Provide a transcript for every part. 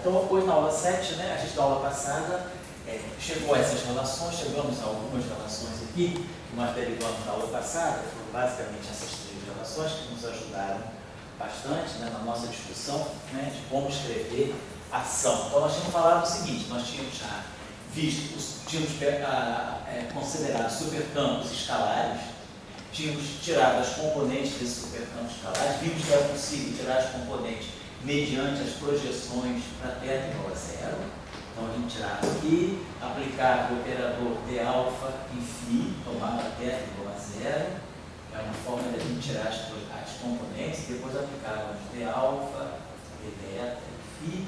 Então, hoje na aula 7, né, a gente da aula passada chegou a essas relações, chegamos a algumas relações aqui, que nós derivamos da aula passada, foram basicamente essas três relações que nos ajudaram bastante, né, na nossa discussão, né, de como escrever ação. Então, nós tínhamos falado o seguinte, nós tínhamos já visto, tínhamos considerado supercampos escalares, tínhamos tirado as componentes desses supercampos escalares, vimos que era possível tirar as componentes mediante as projeções para θ igual a zero. Então, a gente tirava aqui, aplicava o operador d-alfa em φ, tomava θ igual a zero, é uma forma de a gente tirar as componentes, depois aplicávamos d-alfa, d-beta e φ,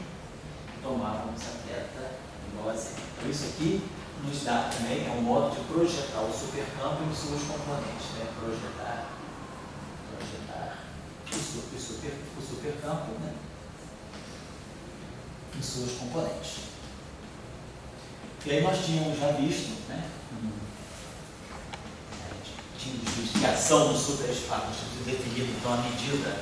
tomávamos a θ igual a zero. Então, isso aqui nos dá também, é um modo de projetar o supercampo em suas componentes, né? Projetar o supercampo, né? Em suas componentes. E aí nós tínhamos já visto, né? Tínhamos visto que a ação do superespaço, tínhamos definido então a medida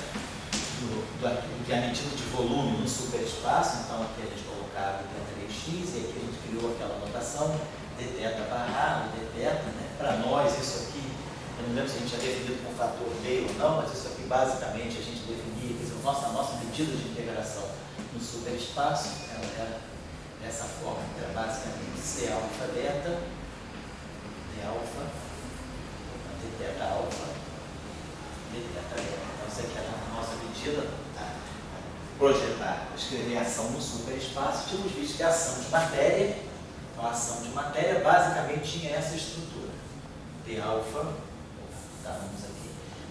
que é a medida de volume no superespaço, então aqui a gente colocava o d3x e aqui a gente criou aquela notação dθ barrado, dθ, né? Para nós isso aqui, eu não lembro se a gente tinha definido com fator meio ou não, mas isso aqui basicamente a gente definia, quer dizer, a nossa medida de integração no superespaço, ela era dessa forma, era basicamente C alfa beta, D alfa, dθ alfa, dθ beta. Então, isso aqui era a nossa medida, tá? Projetar, escrever a ação no superespaço. Tínhamos visto que a ação de matéria, então a ação de matéria basicamente tinha essa estrutura. D alfa, estávamos aqui,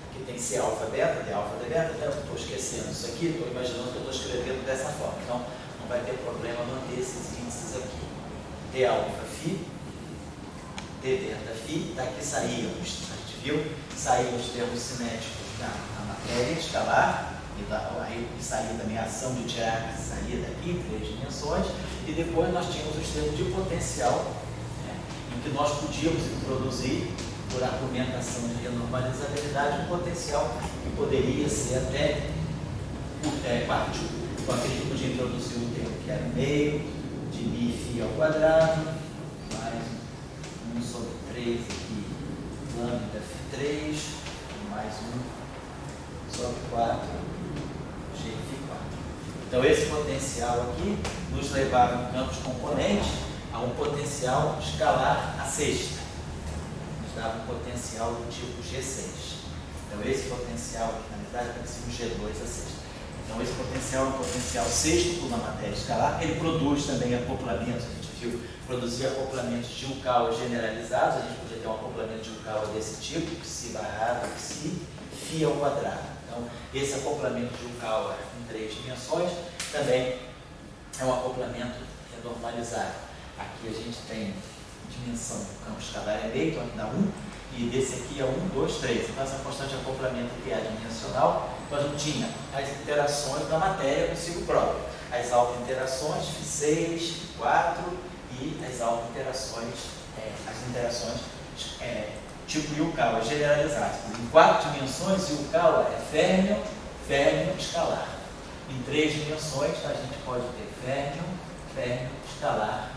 aqui tem C alfa beta, D alfa D beta, até eu estou esquecendo isso aqui, estou imaginando que eu estou escrevendo dessa forma. Então, não vai ter problema manter esses índices aqui. D alfa φ, D beta φ, daqui saíam, a gente viu, saíam os termos cinéticos da matéria escalar, aí saía também a ação de tirar que saía daqui em 3 dimensões, e depois nós tínhamos os termos de potencial, né, em que nós podíamos introduzir, por argumentação de renormalizabilidade, um potencial que poderia ser até quartil. Então aqui a gente podia introduzir o termo que era meio de μ φ ao quadrado, mais 1 sobre 3 aqui, lambda φ3, mais 1 sobre 4, gφ4. Então esse potencial aqui nos levava em campos componentes a um potencial escalar a sexta. Nos dava um potencial do tipo G6. Então esse potencial aqui, na verdade, parecia um G2 a sexta. Então esse potencial é um potencial sextuplo na matéria escalar. Ele produz também acoplamentos, a gente viu, produzia acoplamentos de Yukawa generalizados. A gente podia ter um acoplamento de Yukawa desse tipo, psi barrado, psi, φ ao quadrado. Então esse acoplamento de Yukawa em 3 dimensões também é um acoplamento renormalizável. Aqui a gente tem dimensão do campo escalar é meio, então aqui dá 1, e desse aqui é 1, 2, 3. Então essa constante de acoplamento que é adimensional, então a gente tinha as interações da matéria consigo própria, as auto-interações φ6, φ4 e as auto-interações, as interações tipo Yukawa generalizadas. Em 4 dimensões, Yukawa é férmio, escalar. Em 3 dimensões, a gente pode ter férmio, escalar.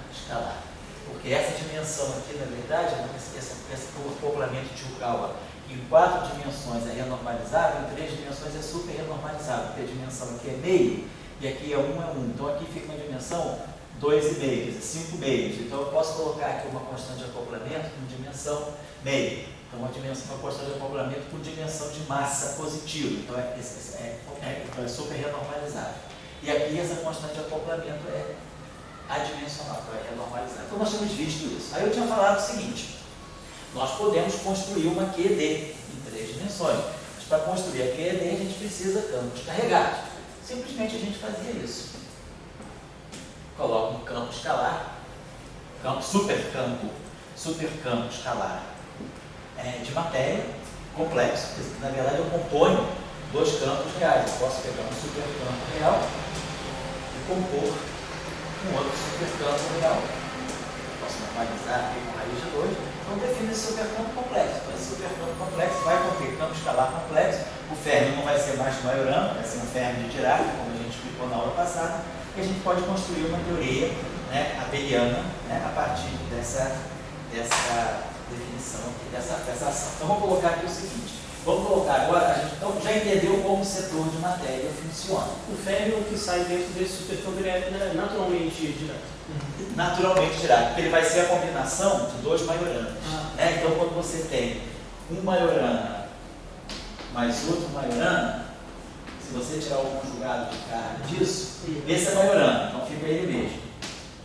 Porque essa dimensão aqui, na verdade, esse acoplamento de Yukawa em 4 dimensões é renormalizável, em 3 dimensões é super renormalizável, porque a dimensão aqui é meio e aqui é 1 é 1. Então aqui fica uma dimensão 2,5, quer dizer, 5 meios. Então eu posso colocar aqui uma constante de acoplamento com dimensão meio. Então uma constante de acoplamento com dimensão de massa positiva. Então é super renormalizável. E aqui essa constante de acoplamento é adimensional, então é renormalizável. Então nós temos visto isso. Aí eu tinha falado o seguinte, nós podemos construir uma QED em 3 dimensões, mas para construir a QED a gente precisa de campos carregados. Simplesmente a gente fazia isso. Coloca um campo escalar, supercampo escalar de matéria complexo, porque na verdade eu componho 2 campos reais. Eu posso pegar um supercampo real e compor um outro supercampo real. Posso normalizar aqui com raiz de 2. Então define esse supercampo complexo. Então esse supercampo complexo vai conter campo escalar complexo. O férmio não vai ser mais Majorana, vai ser um férmio de Dirac, como a gente explicou na aula passada. que a gente pode construir uma teoria, né, abeliana, né, a partir dessa definição aqui, dessa ação. Então vamos colocar aqui o seguinte, vamos colocar agora, a gente então, já entendeu como o setor de matéria funciona. O férmio que sai dentro desse supercampo é naturalmente direto. Naturalmente direto, porque ele vai ser a combinação de dois maioranas. Né? Então quando você tem um maiorana mais outro maiorana, se você tirar o conjugado de carga disso, esse é maiorana, então fica ele mesmo.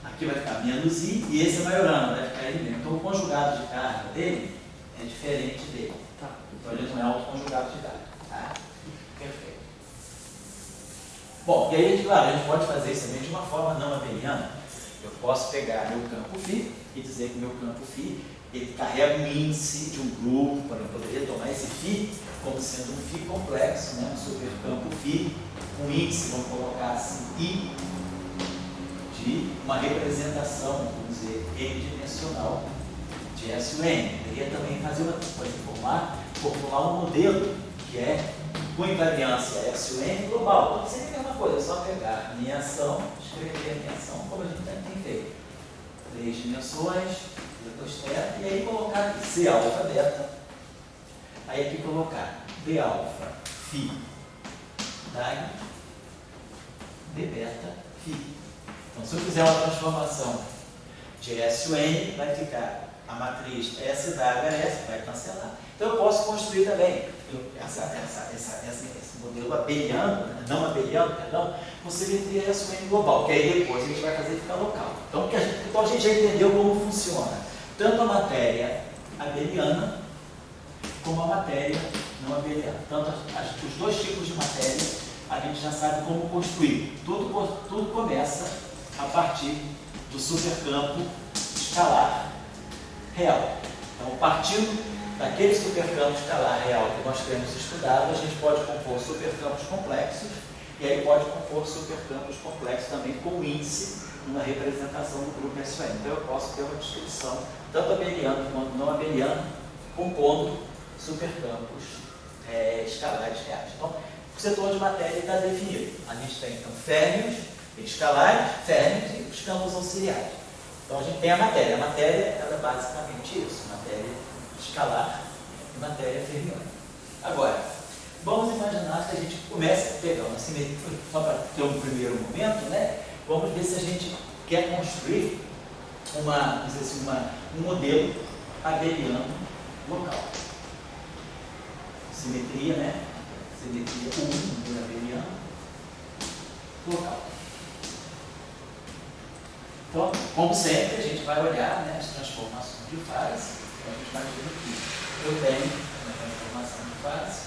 Aqui vai ficar menos I e esse é maiorana, vai ficar ele mesmo. Então o conjugado de carga dele é diferente dele. Tá. Então ele não é autoconjugado de carga. Tá? Perfeito. Bom, e aí, claro, a gente pode fazer isso também de uma forma não abeliana. Eu posso pegar meu campo φ e dizer que meu campo φ ele carrega um índice de um grupo, para eu poderia tomar esse φ como sendo um φ complexo, né? Um supercampo φ, um índice, vamos colocar assim, I, de uma representação, vamos dizer, n-dimensional de S U N. Poderia também fazer uma coisa, formular um modelo que é com invariância S U N global. Pode ser a mesma coisa, é só pegar a minha ação, escrever a minha ação, como a gente tem feito. 3 dimensões, e aí colocar aqui C alfa beta, aí aqui colocar B alfa φ dag B beta φ. Então se eu fizer uma transformação de S U N, vai ficar a matriz S dag S, vai cancelar. Então eu posso construir também esse modelo abeliano, não abeliano, perdão, com simetria S U N global, que aí depois a gente vai fazer ficar local. Então a gente já entendeu como funciona tanto a matéria abeliana como a matéria não abeliana. Tanto os dois tipos de matéria a gente já sabe como construir. Tudo começa a partir do supercampo escalar real. Então, partindo daquele supercampo escalar real que nós temos estudado, a gente pode compor supercampos complexos e aí pode compor supercampos complexos também com índice numa representação do grupo S U N. Então eu posso ter uma descrição tanto abeliana quanto não abeliana compondo supercampos escalares reais. Então, o setor de matéria está definido. A gente tem então férmions, escalares, férmions e os campos auxiliares. Então a gente tem a matéria. A matéria ela é basicamente isso, matéria escalar e matéria fermiônica. Agora, vamos imaginar que a gente começa a pegar uma simetria, só para ter um primeiro momento, né? Vamos ver se a gente quer construir um modelo abeliano local. Simetria, né? Simetria 1, modelo abeliano local. Então, como sempre, a gente vai olhar, né, as transformações de fase. Então, a gente imagina que eu tenho uma transformação de fase.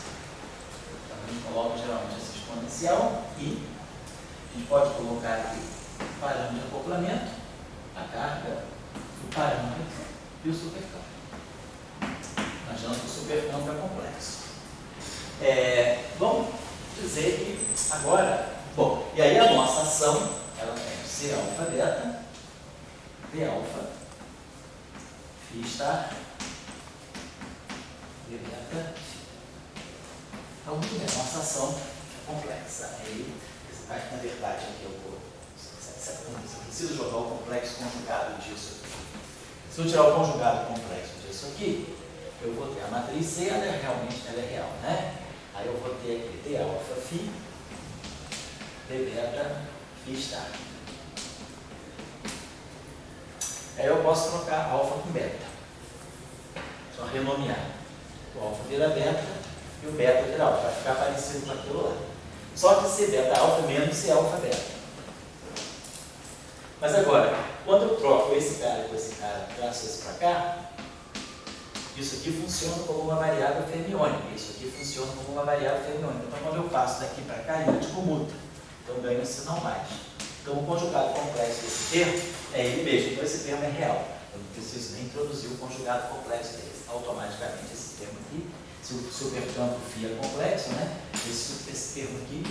Então, a gente coloca geralmente essa exponencial e a gente pode colocar aqui o parâmetro de acoplamento, a carga, o parâmetro e o supercampo. Imaginando que o supercampo é complexo. Vamos dizer que agora, bom, e aí a nossa ação, ela tem C alfa beta, B alfa, φ star, B beta, φ. Então, muito bem, a nossa ação é complexa. Aí, na verdade, aqui eu preciso jogar o complexo conjugado disso aqui. Se eu tirar o conjugado complexo disso aqui, eu vou ter a matriz C, ela é real, né? Aí eu vou ter aqui D alfa φ, D beta φ star. Aí eu posso trocar alfa com beta. Só renomear. O alfa vira beta e o beta vira alfa. Vai ficar parecido com aquilo lá. Só que C beta alfa menos C alfa beta. Mas agora, quando eu troco esse cara com esse cara, traço esse para cá, isso aqui funciona como uma variável fermiônica. Isso aqui funciona como uma variável fermiônica. Então, quando eu passo daqui para cá, ele descomuta. Então, ganho um sinal mais. Então, o conjugado complexo desse termo é ele mesmo. Então, esse termo é real. Eu não preciso nem introduzir o conjugado complexo dele. Automaticamente, esse termo aqui, se o supercampo φ é complexo, né? Esse termo aqui,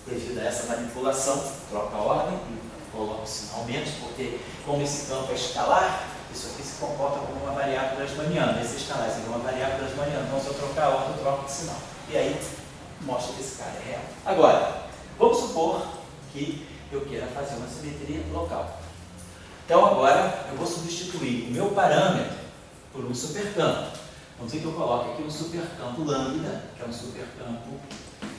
devido a essa manipulação, troca a ordem e coloca o sinal menos, porque como esse campo é escalar, isso aqui se comporta como uma variável brasmaniana. Esse escalar seria uma variável brasmaniana. Então, se eu trocar a ordem, eu troco de sinal. E aí, mostra que esse cara é real. Agora, vamos supor que eu queira fazer uma simetria local. Então agora eu vou substituir o meu parâmetro por um supercampo. Vamos dizer que eu coloco aqui um supercampo lambda, que é um supercampo,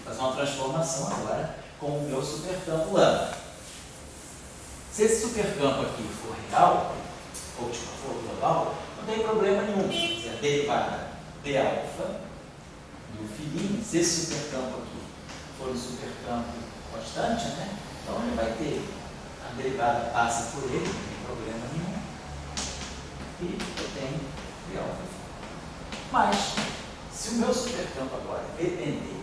fazer uma transformação agora com o meu supercampo lambda. Se esse supercampo aqui for real, ou for global, não tem problema nenhum. Se a derivada de alfa do filinho, se esse supercampo aqui for um supercampo constante, né? Então ele vai ter, a derivada passa por ele, não tem problema nenhum. E eu tenho de alfa. Mas, se o meu supercampo agora depender,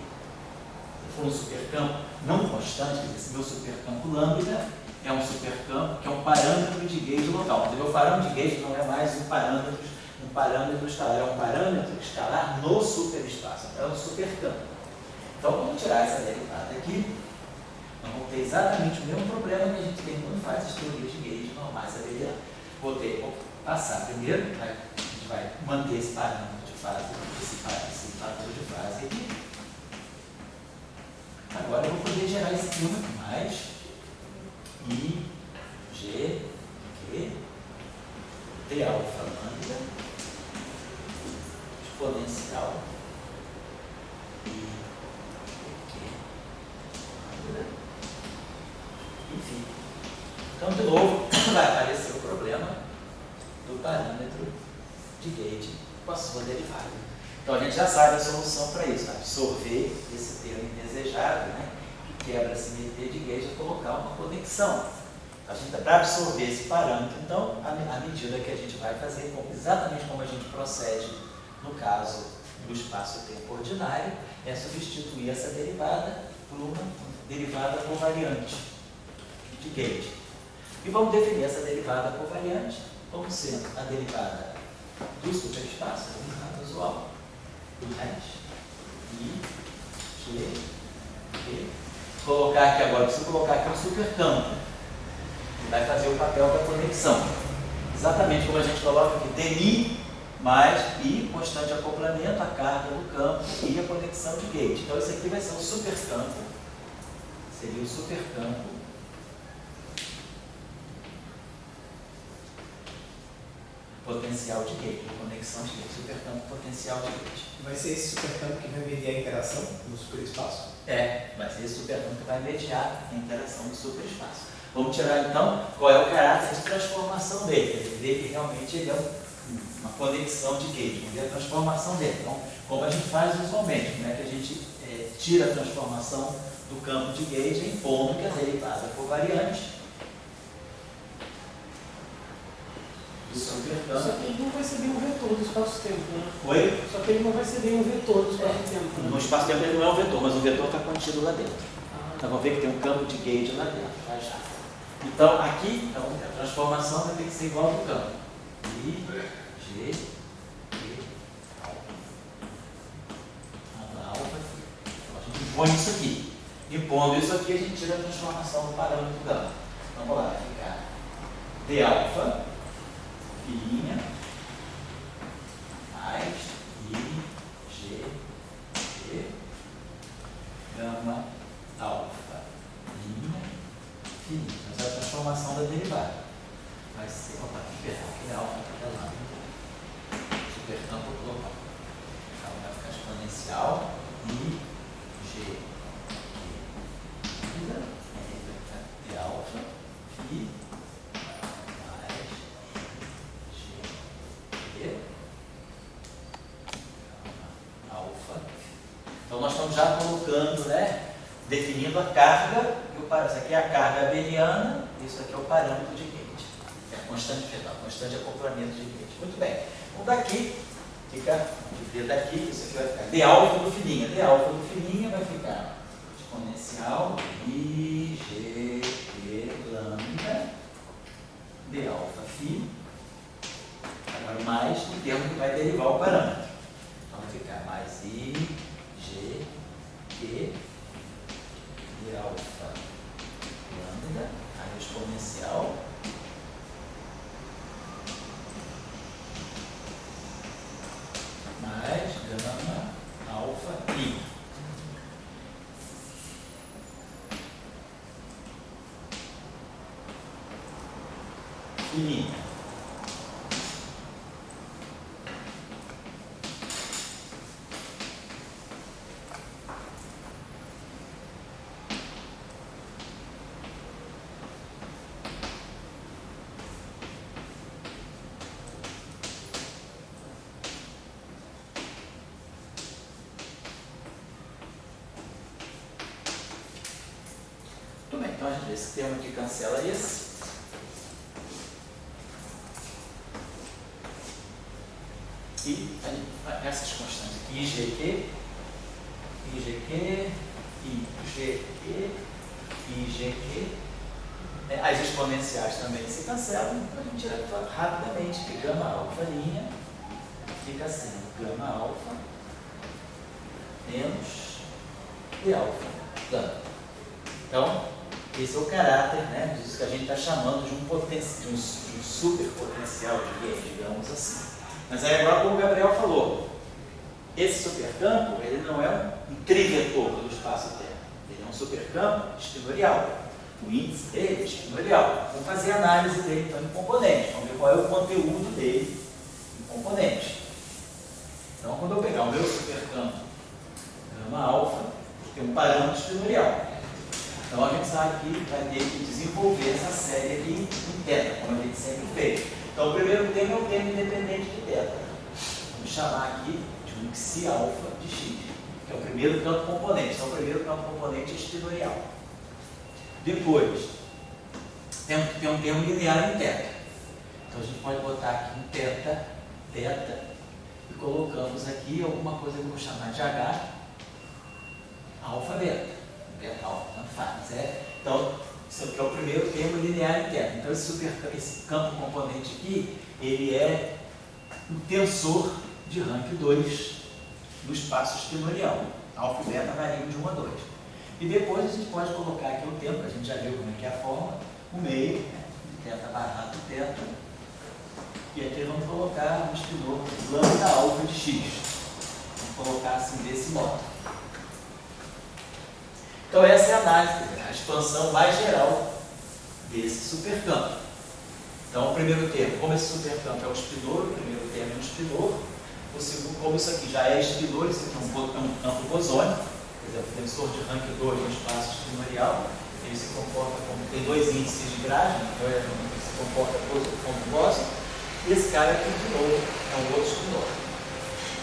se for um supercampo não constante, quer dizer, se meu supercampo lambda é um supercampo que é um parâmetro de gauge local. O meu parâmetro de gauge não é mais um parâmetro escalar, é um parâmetro escalar no superespaço, é um supercampo. Então, vamos tirar essa derivada aqui, nós vamos ter exatamente o mesmo problema que a gente tem quando faz as teorias de gauge normais abelianas. Vou passar primeiro, a gente vai manter esse parâmetro de fase, esse fator de fase aqui. Agora eu vou poder gerar esse clima mais I, G, Q, T alfa lambda, exponencial, I, Q, lambda, enfim. Então, de novo, vai aparecer o problema do parâmetro de gauge com a sua derivada. Então, a gente já sabe a solução para isso, absorver esse termo indesejado, né? Quebra a simetria de gauge e colocar uma conexão. Para absorver esse parâmetro, então, à medida que a gente vai fazer, exatamente como a gente procede no caso do espaço-tempo ordinário, é substituir essa derivada por uma derivada covariante de gauge. E vamos definir essa derivada covariante como sendo a derivada do superespaço, a derivada usual, do hash, I, G, Q. Colocar aqui agora, preciso colocar aqui um supercampo, que vai fazer o papel da conexão. Exatamente como a gente coloca aqui, DI mais I, constante de acoplamento, a carga do campo e a conexão de gauge. Então, esse aqui vai ser o supercampo, seria o supercampo potencial de gauge, conexão de gauge, supercampo potencial de gauge. Vai ser esse supercampo que vai mediar a interação no superespaço? Vai ser esse supercampo que vai mediar a interação no superespaço. Vamos tirar então qual é o caráter de transformação dele. Ver que realmente ele é uma conexão de gauge, vamos ver a transformação dele. Então, como a gente faz usualmente, como é que a gente tira a transformação do campo de gauge impondo que a derivada covariante do supercampo. Só que ele não vai ser bem um vetor do espaço-tempo, né? Oi? Só que ele não vai ser bem um vetor do espaço-tempo, né? No espaço-tempo ele não é um vetor, mas o vetor está contido lá dentro. Então vamos ver que tem um campo de gauge lá dentro. Já já. Então aqui, a transformação vai ter que ser igual ao do campo. I, G, Q, alfa. Então a gente impõe isso aqui. Impondo isso aqui, a gente tira a transformação do parâmetro do campo. Então vamos lá, vai ficar D alfa, filinha, mais I, G, Q, gama alfa, linha, filinha. Mas é a transformação da derivada. Vai ser, que é alfa, que é lambda. Supercampo global. Então vai ficar exponencial, I, G, Q, lambda, vai ficar de alfa, fi, mais G, Q, alfa. Então nós estamos já colocando, né? Definindo a carga, isso aqui é a carga abeliana, isso aqui é o parâmetro de gauge. É a constante de acoplamento de gauge. Muito bem. Então daqui, daqui, isso aqui vai ficar D alfa do filinha. D alfa do filinha vai ficar exponencial I, G, Q, lambda, D alfa φ. Agora mais o termo que vai derivar o parâmetro. Então vai ficar mais I, G, Q, D alfa lambda, aí exponencial, mais gama alfa I. fininha. Muito bem, então a gente vê esse termo aqui cancela esse. E essas constantes aqui, IGQ, IGQ, IGQ, as exponenciais também se cancelam, então a gente tira rapidamente que gama alfa' fica sendo gama alfa menos e alfa gama. Então, esse é o caráter, né, disso que a gente está chamando de um superpotencial de gain, digamos assim. Mas aí agora, como o Gabriel falou, esse supercampo, ele não é um trivetor do espaço-tempo, ele é um supercampo espinorial. O índice dele é espinorial. Vamos fazer a análise dele então em componentes, vamos ver qual é o conteúdo dele em componentes. Então, quando eu pegar o meu supercampo gama alfa, tem um parâmetro espinorial. Então a gente sabe que vai ter que desenvolver essa série aqui em θ, como a gente sempre fez. Então o primeiro termo é o termo independente de θ. Vamos chamar aqui de um xi alfa de x, que é o primeiro campo componente. Então o primeiro campo componente é espinorial. Depois, tem um termo linear em θ. Então a gente pode botar aqui um θ, e colocamos aqui alguma coisa que eu vou chamar de H, alfa, beta. Beta, alfa, tanto faz. Então, isso aqui é o primeiro termo linear em θ. Então esse campo componente aqui, ele é um tensor de rank 2 do espaço espinorial. Alfa e beta variam de 1 a 2. E depois a gente pode colocar aqui o tempo, a gente já viu como é que é a forma, o meio, de θ barra θ. E aqui vamos colocar um espinor lambda alfa de x. Vamos colocar assim desse modo. Então essa é a análise, a expansão mais geral desse supercampo. Então o primeiro termo, como esse supercampo é um espinor, o primeiro termo é um espinor. O segundo, como isso aqui já é espinor, isso aqui é um campo bosônico, por exemplo, tensor de rank 2 no espaço espinorial, ele se comporta como, tem dois índices de Grasman, então ele se comporta como bóson. E esse cara aqui, de novo, é um outro espinor.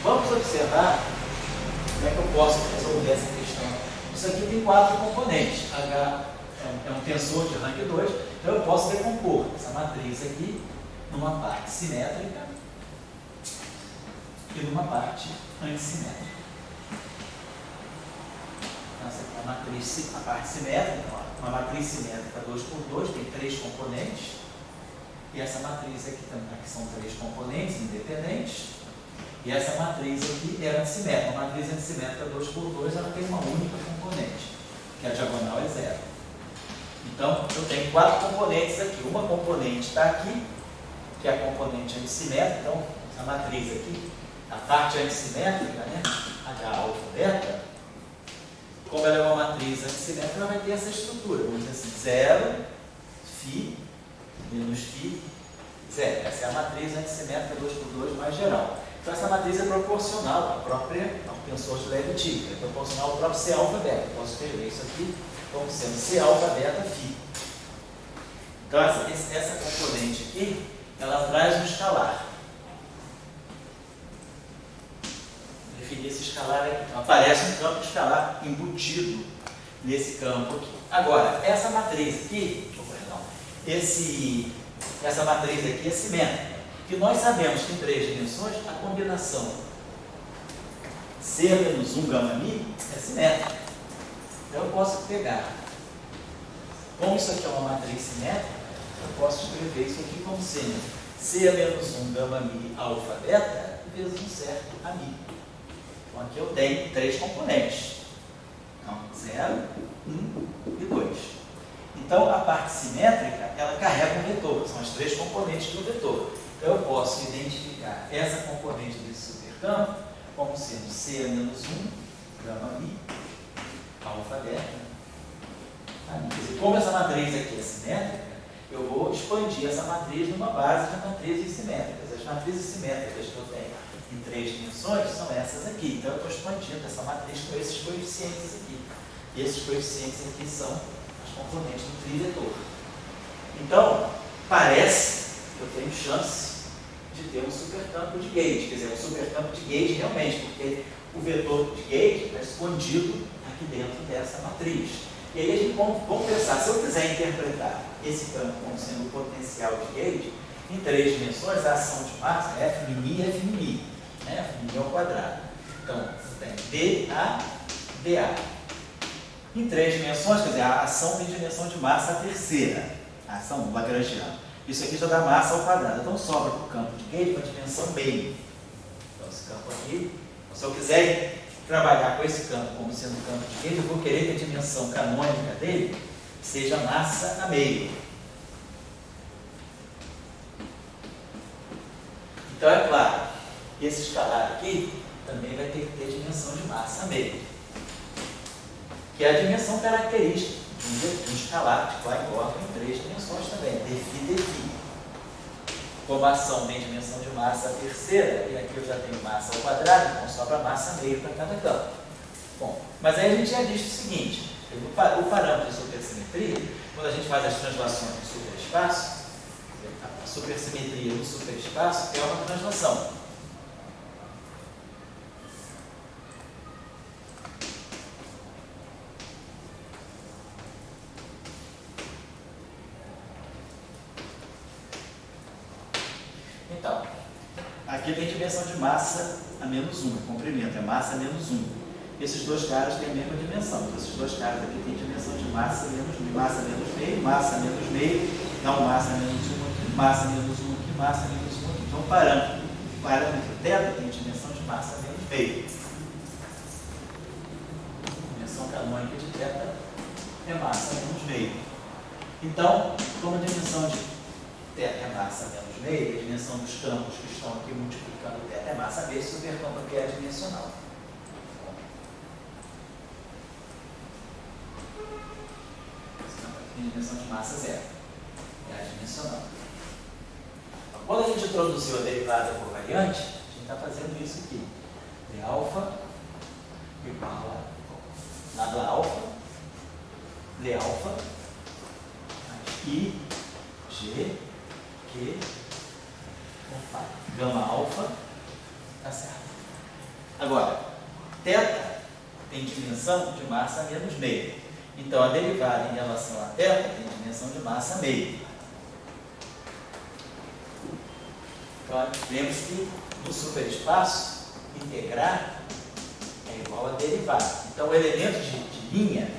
Vamos observar como é que eu posso resolver essa questão. Isso aqui tem 4 componentes. H é um tensor de rank 2, então eu posso decompor essa matriz aqui numa parte simétrica e numa parte antissimétrica. Então, essa aqui é a parte simétrica, uma matriz simétrica 2×2, tem 3 componentes. E essa matriz aqui são 3 componentes independentes. E essa matriz aqui é antissimétrica. A matriz antissimétrica 2×2 ela tem uma única componente, que a diagonal é 0. Então, eu tenho 4 componentes aqui. Uma componente está aqui, que é a componente antissimétrica. Então, essa matriz aqui, a parte antissimétrica, né, H alfa beta, como ela é uma matriz antissimétrica, ela vai ter essa estrutura. Vamos dizer assim, 0, φ, menos φ, 0. Essa é a matriz antissimétrica 2×2 mais geral. Então essa matriz é proporcional ao tensor de Levi-Tigre, é proporcional ao próprio C alfa beta. Eu posso escrever isso aqui como sendo C alfa beta φ. Então essa componente aqui, ela traz um escalar. Vou definir esse escalar aqui. Então aparece um campo escalar embutido nesse campo aqui. Agora, essa matriz aqui, essa matriz aqui é simétrica. Que nós sabemos que em 3 dimensões a combinação C menos 1 gama mi é simétrica. Então eu posso pegar, como isso aqui é uma matriz simétrica, eu posso escrever isso aqui como sendo C menos 1 gama mi alfa beta vezes um certo a mi. Então aqui eu tenho 3 componentes. Então, 0, 1 e 2. Então a parte simétrica, ela carrega um vetor, são as 3 componentes do vetor. Então eu posso identificar essa componente desse supercampo como sendo C menos 1 gama mi alfa beta. Quer dizer, como essa matriz aqui é simétrica, eu vou expandir essa matriz numa base de matrizes simétricas. As matrizes simétricas que eu tenho em 3 dimensões são essas aqui. Então, eu estou expandindo essa matriz com esses coeficientes aqui. E esses coeficientes aqui são as componentes do trivetor. Então, parece que eu tenho chance de ter um supercampo de gauge, quer dizer, um supercampo de gauge realmente, porque o vetor de gauge está escondido aqui dentro dessa matriz. E aí a gente vamos pensar, se eu quiser interpretar esse campo como sendo o potencial de gauge, em 3 dimensões, a ação de massa é F'M e F'M, né? F'M ao quadrado. Então, eu tenho dA. Em 3 dimensões, quer dizer, a ação tem dimensão de massa terceira, a ação lagrangiana. Isso aqui já dá massa ao quadrado. Então, sobra para o campo de gauge uma dimensão meio. Então, esse campo aqui, se eu quiser trabalhar com esse campo como sendo um campo de gauge, eu vou querer que a dimensão canônica dele seja massa a meio. Então, é claro, esse escalar aqui também vai ter que ter dimensão de massa a meio, que é a dimensão característica de um escalar de Klein-Bordel em 3 dimensões também, dφ. Como a ação tem dimensão de massa terceira, e aqui eu já tenho massa ao quadrado, então sobra massa meio para cada campo. Bom, mas aí a gente já disse o seguinte, o parâmetro de supersimetria, quando a gente faz as translações no superespaço, a supersimetria do superespaço é uma translação. Então, aqui tem dimensão de massa a menos 1, comprimento, é massa a menos 1. Esses dois caras têm a mesma dimensão, então esses dois caras aqui têm dimensão de massa menos meio, massa menos meio, dá um massa menos 1 aqui, massa menos 1 aqui, massa menos 1 aqui. Então, o parâmetro θ tem dimensão de massa menos meio. Dimensão canônica de θ é massa menos meio. Então, como a dimensão de θ é massa menos meio, a dimensão dos campos que estão aqui multiplicando θ é massa meio, esse supercampo aqui é adimensional. Esse campo aqui tem dimensão de massa zero, é adimensional. Quando a gente introduziu a derivada por variante, a gente está fazendo isso aqui. Dα igual a nada alfa, Dα mais I, G, Q, gama alfa, tá certo. Agora, θ tem dimensão de massa menos meio. Então, a derivada em relação a θ tem dimensão de massa meio. Então, lembre-se que no superespaço, integrar é igual a derivada. Então, o elemento de linha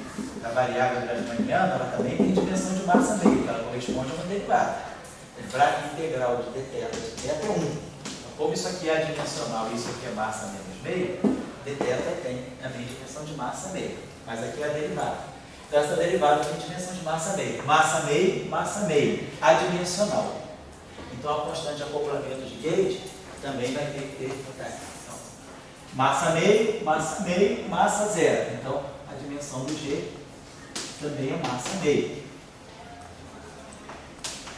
da variável Grassmanniana, ela também tem dimensão de massa meio, que ela corresponde a uma derivada. Lembrar que a integral de dθ de θ é 1. Então, como isso aqui é adimensional e isso aqui é massa menos meio, dθ tem também dimensão de massa meio. Mas aqui é a derivada. Então, essa derivada tem dimensão de massa meio. Massa meio, adimensional. Então, a constante de acoplamento de gauge também vai ter que ter então, massa meio, massa zero. Então, a dimensão do G também é massa meio.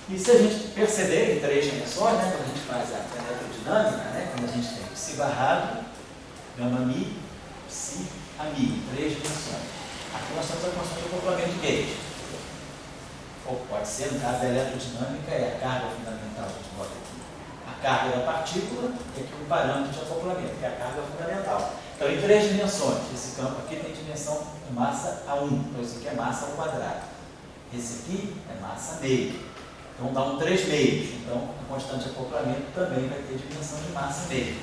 E se a gente perceber em 3 dimensões, né, quando a gente faz a eletrodinâmica, né, quando a gente tem psi barrado, gama mi, psi a mi, em 3 dimensões. Aqui nós temos a constante de acoplamento de gauge. Ou pode ser, no caso da eletrodinâmica, é a carga fundamental, a gente bota aqui. A carga da partícula é aqui um parâmetro de acoplamento, que é a carga fundamental. Então, em 3 dimensões, esse campo aqui tem dimensão de massa a 1, então isso aqui é massa ao quadrado. Esse aqui é massa meio. Então, dá um 3 meios. Então, a constante de acoplamento também vai ter dimensão de massa meio.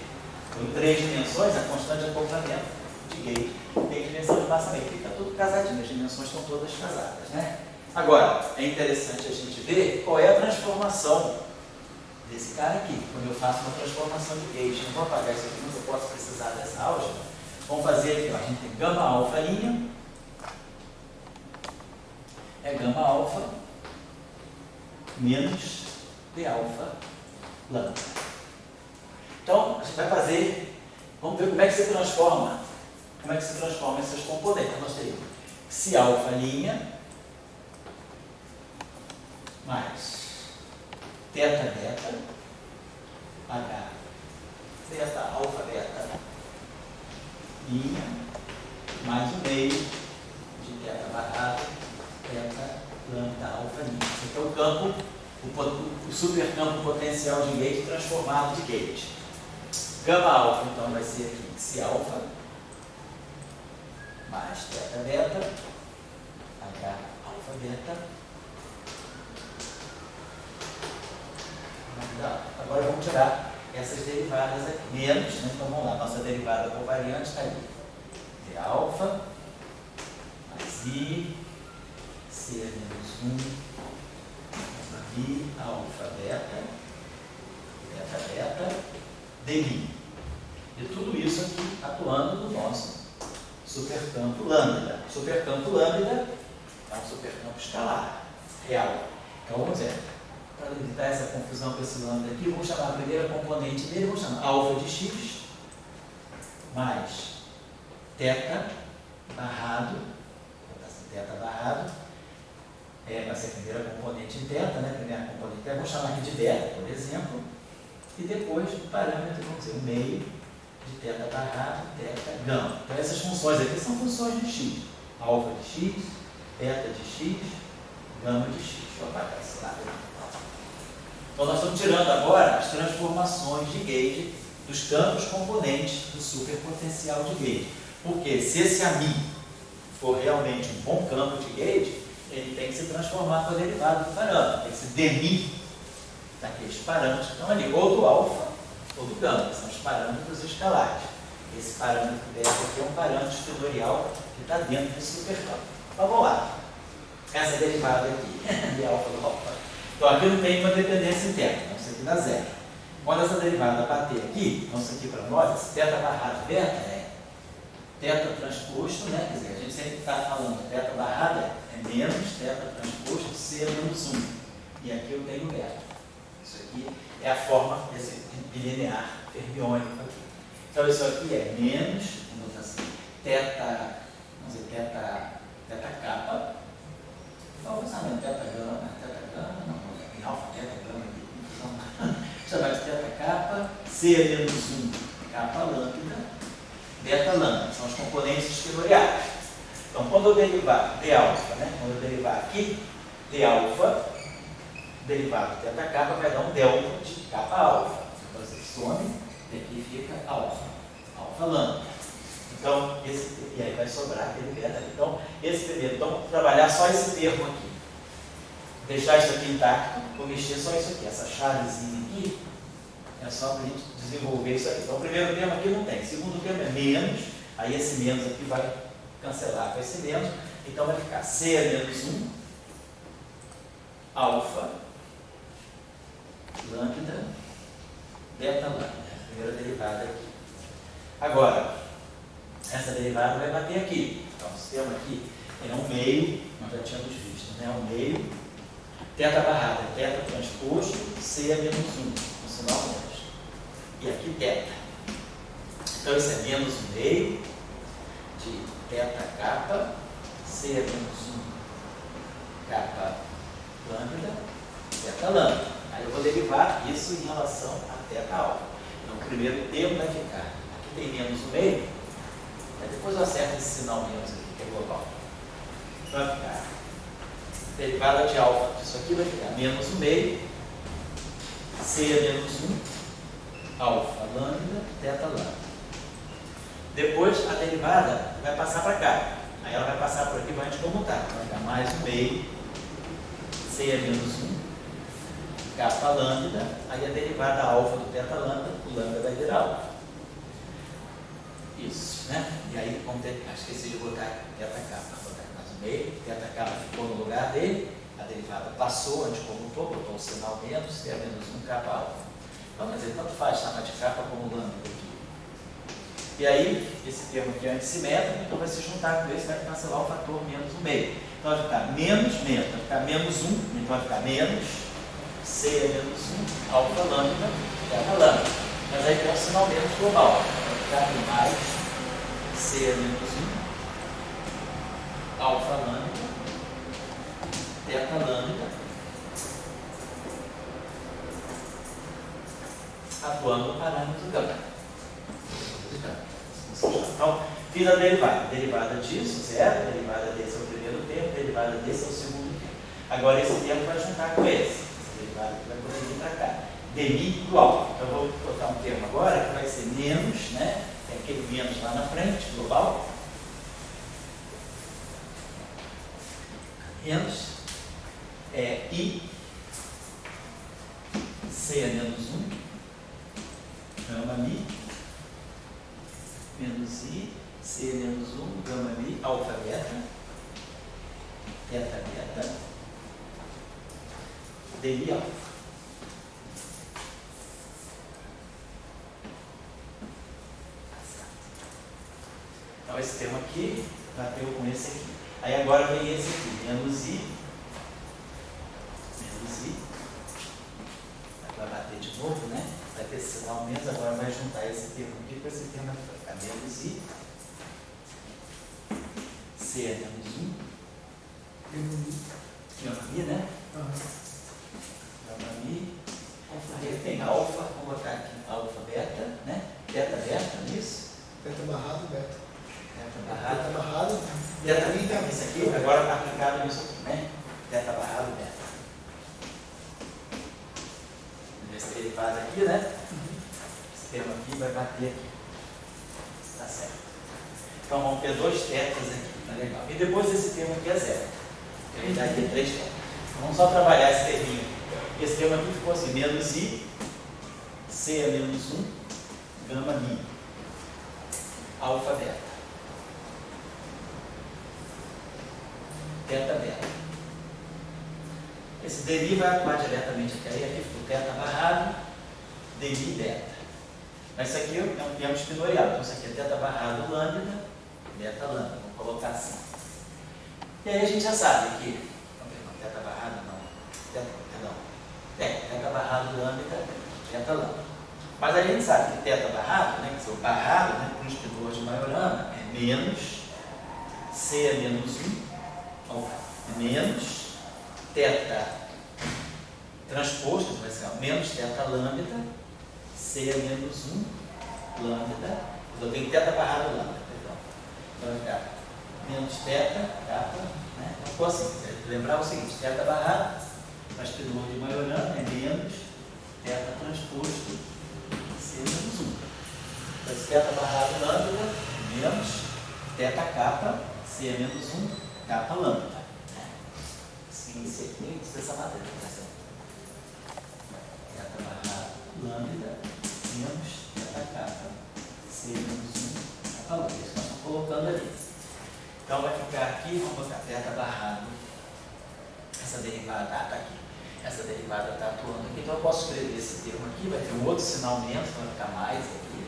Então, em 3 dimensões, a constante de acoplamento de gauge tem dimensão de massa meio. Fica tudo casadinho, as dimensões estão todas casadas, né? Agora, é interessante a gente ver qual é a transformação desse cara aqui. Quando eu faço uma transformação de gauge, não vou apagar isso aqui, mas eu posso precisar dessa álgebra. Vamos fazer aqui, ó. A gente tem gama alfa linha, é gama alfa menos d alfa lambda. Então, a gente vai fazer, vamos ver como é que se transforma esses componentes. Nós teríamos psi alfa linha mais teta beta, H, beta, alfa, beta, linha, mais o meio de teta barrado, teta, lambda, alfa, linha. Esse aqui é o campo, o supercampo potencial de gate transformado de gate. Gama alfa, então, vai ser aqui psi alfa, mais teta beta, H, alfa, beta. Agora vamos tirar essas derivadas aqui, menos, né? Então vamos lá, nossa derivada covariante está ali. D alfa, mais I, C menos 1, I alfa beta, beta beta, DI. E tudo isso aqui atuando no nosso supercampo lambda. Supercampo lambda é um supercampo escalar, real. Então vamos ver. Para evitar essa confusão com esse lambda aqui, vamos chamar a primeira componente dele, vamos chamar alfa de x mais teta barrado, vai ser a primeira componente em teta, né? Primeira componente em teta, vamos chamar aqui de beta, por exemplo, e depois o parâmetro, vamos dizer, o meio de teta barrado, teta gama. Então essas funções aqui são funções de x, alfa de x, beta de x, gama de x. Deixa eu apagar esse lado aqui. Então, nós estamos tirando agora as transformações de gauge dos campos componentes do superpotencial de gauge. Porque se esse AMI for realmente um bom campo de gauge, ele tem que se transformar com a derivada do parâmetro. Tem que se demir daqueles parâmetros que estão ali, ou do alfa ou do gama, que são os parâmetros escalares. Esse parâmetro dessa aqui é um parâmetro escritorial que está dentro desse supercampo. Então, vamos lá. Essa derivada aqui, de alfa do alfa. Então, aqui não tem uma dependência interna, então isso aqui dá zero. Quando essa derivada bater aqui, então isso aqui para nós, esse teta barrado beta é teta transposto, né? Quer dizer, a gente sempre está falando teta barrada é menos teta transposto C menos 1. E aqui eu tenho beta. Isso aqui é a forma desse bilinear fermiônico aqui. Então, isso aqui é menos, vamos botar assim, teta, vamos dizer, teta capa. Então, vamos chamar de teta gama, não. Alfa, teta, gama, chamar de teta capa, C menos 1, capa lambda, beta lambda, são os componentes escritoriais. Então, quando eu derivar D alfa, né? Quando eu derivar aqui, D alfa, derivado de teta capa vai dar um delta de capa alfa. Então, você some, e aqui fica alfa, alfa lambda. Então, e aí vai sobrar aquele beta. Então, esse primeiro, então, vamos trabalhar só esse termo aqui. Deixar isso aqui intacto, vou mexer só isso aqui. Essa chavezinha aqui é só para a gente desenvolver isso aqui. Então, o primeiro termo aqui não tem. O segundo termo é menos, aí esse menos aqui vai cancelar com esse menos. Então, vai ficar C menos 1, alfa, lambda, beta lambda. A primeira derivada aqui. Agora, essa derivada vai bater aqui. Então, o sistema aqui é um meio, nós já tínhamos visto, né? Um meio. Teta barrada, teta transposto, C é menos 1, no sinal menos. E aqui teta. Então isso é menos 1 meio de teta capa, C é menos 1, capa lambda, teta lambda. Aí eu vou derivar isso em relação a teta alfa. Então o primeiro termo vai ficar, aqui tem menos 1 meio, aí depois eu acerto esse sinal menos aqui, que é global. Vai ficar derivada de alfa disso aqui vai ficar menos 1 meio, C é menos 1, alfa lambda, teta lambda. Depois a derivada vai passar para cá. Aí ela vai passar por aqui e vai descomutar. Vai ficar mais 1 meio, C é menos 1, capa lambda, aí a derivada alfa do teta lambda, o lambda vai virar alfa. Isso, né? E aí, como esqueci de botar teta capa. Meio, teta capa ficou no lugar dele, a derivada passou, a gente comutou, botou o sinal menos, C é menos 1, capa alfa. Então, quer dizer, tanto faz chamar de capa como lambda aqui. E aí, esse termo aqui é antissimétrico, então vai se juntar com esse, vai cancelar o fator menos 1 meio. Então vai ficar menos, vai ficar menos 1, então vai ficar menos, C é menos 1, alfa lambda, teta lambda. Mas aí tem um sinal menos global, vai ficar mais, C é menos 1, alfa lambda, teta lambda, atuando no parâmetro gama. Então, fiz a derivada. Derivada disso, zero. Derivada desse é o primeiro termo. Derivada desse é o segundo termo. Agora esse termo vai juntar com esse. Essa derivada vai poder vir para cá. Dmi igual. Então eu vou botar um termo agora que vai ser menos, né? Tem aquele menos lá na frente, global. Menos I C é menos 1 gama mi menos I C é menos 1 gama mi alfa beta teta beta dmi alfa. Então esse termo aqui bateu com esse aqui. Aí agora vem esse aqui, menos I, vai bater de novo, né? Vai ter esse sinal menos, agora vai juntar esse termo aqui com esse termo aqui, vai ficar menos I, C é menos 1, gama mi, né? Gama mi, aí tem alfa, vou botar aqui alfa beta, né? Beta beta, não é isso? Beta barrado, beta. Beta barrado. Beta barrado. Beta beta, isso aqui, agora está aplicado nisso aqui, né? Beta barrado, beta. Esse derivado aqui, né? Esse termo aqui vai bater aqui. Tá certo. Então vamos ter dois tetas aqui, tá legal. E depois esse termo aqui é zero. Ele dá aqui 3 tetas. Vamos só trabalhar esse terminho aqui. Esse termo aqui ficou assim, menos I, C é menos 1, gama mi, alfa beta. Teta beta. Esse dmi vai atuar diretamente aqui. Aí aqui ficou teta barrado, dmi beta. Mas isso aqui é um termo espinorial. Então isso aqui é teta barrado lambda, beta lambda. Vamos colocar assim. E aí a gente já sabe que teta barrado não. Teta barrado lambda, teta lambda. Mas a gente sabe que teta barrado, né, que é o barrado, né, para o espinor de Majorana, é menos, C é menos 1, menos teta transposto, vai ser menos teta lambda, C é menos 1 lambda, eu tenho teta barrado lambda, perdão. Então vai ficar menos teta, capa, né? Então ficou assim, lembrar o seguinte, teta barrado, para espinor de Majorana é menos teta transposto, C é menos 1. Então esse teta barrado lambda, menos teta capa, C é menos 1, capa lambda. Sim, sequência dessa matéria. Teta barrado lambda, menos teta capa, C menos 1, capa lambda. Isso nós estamos colocando ali. Então vai ficar aqui, vamos botar teta barrado. Essa derivada está aqui. Essa derivada está atuando aqui. Então eu posso escrever esse termo aqui, vai ter um outro sinal menos, vai ficar mais aqui.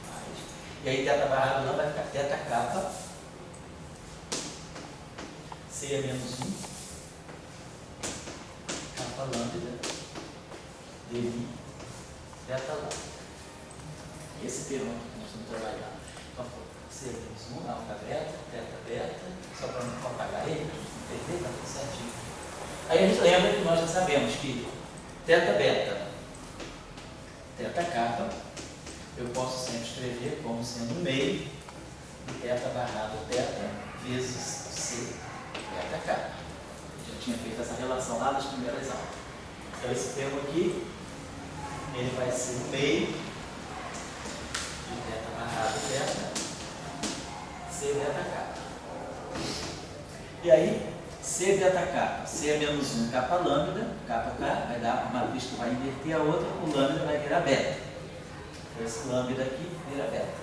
Mais. E aí teta barrado não vai ficar teta capa, C é menos 1, capa lambda, dmi, teta lambda. Esse termo aqui que nós estamos trabalhando. Então, C é menos 1, alfa beta, teta beta, só para não apagar ele, para não perder, está tudo certinho. Aí a gente lembra que nós já sabemos que teta beta, teta capa, eu posso sempre escrever como sendo meio de teta barrado teta vezes C teta capa. Eu já tinha feito essa relação lá nas primeiras aulas. Então esse termo aqui, ele vai ser o meio de teta barrado teta C teta capa. E aí, C beta capa, C é menos 1 capa lambda, capa K, vai dar uma matriz que vai inverter a outra, o lambda vai virar beta. Então esse lambda aqui vira beta.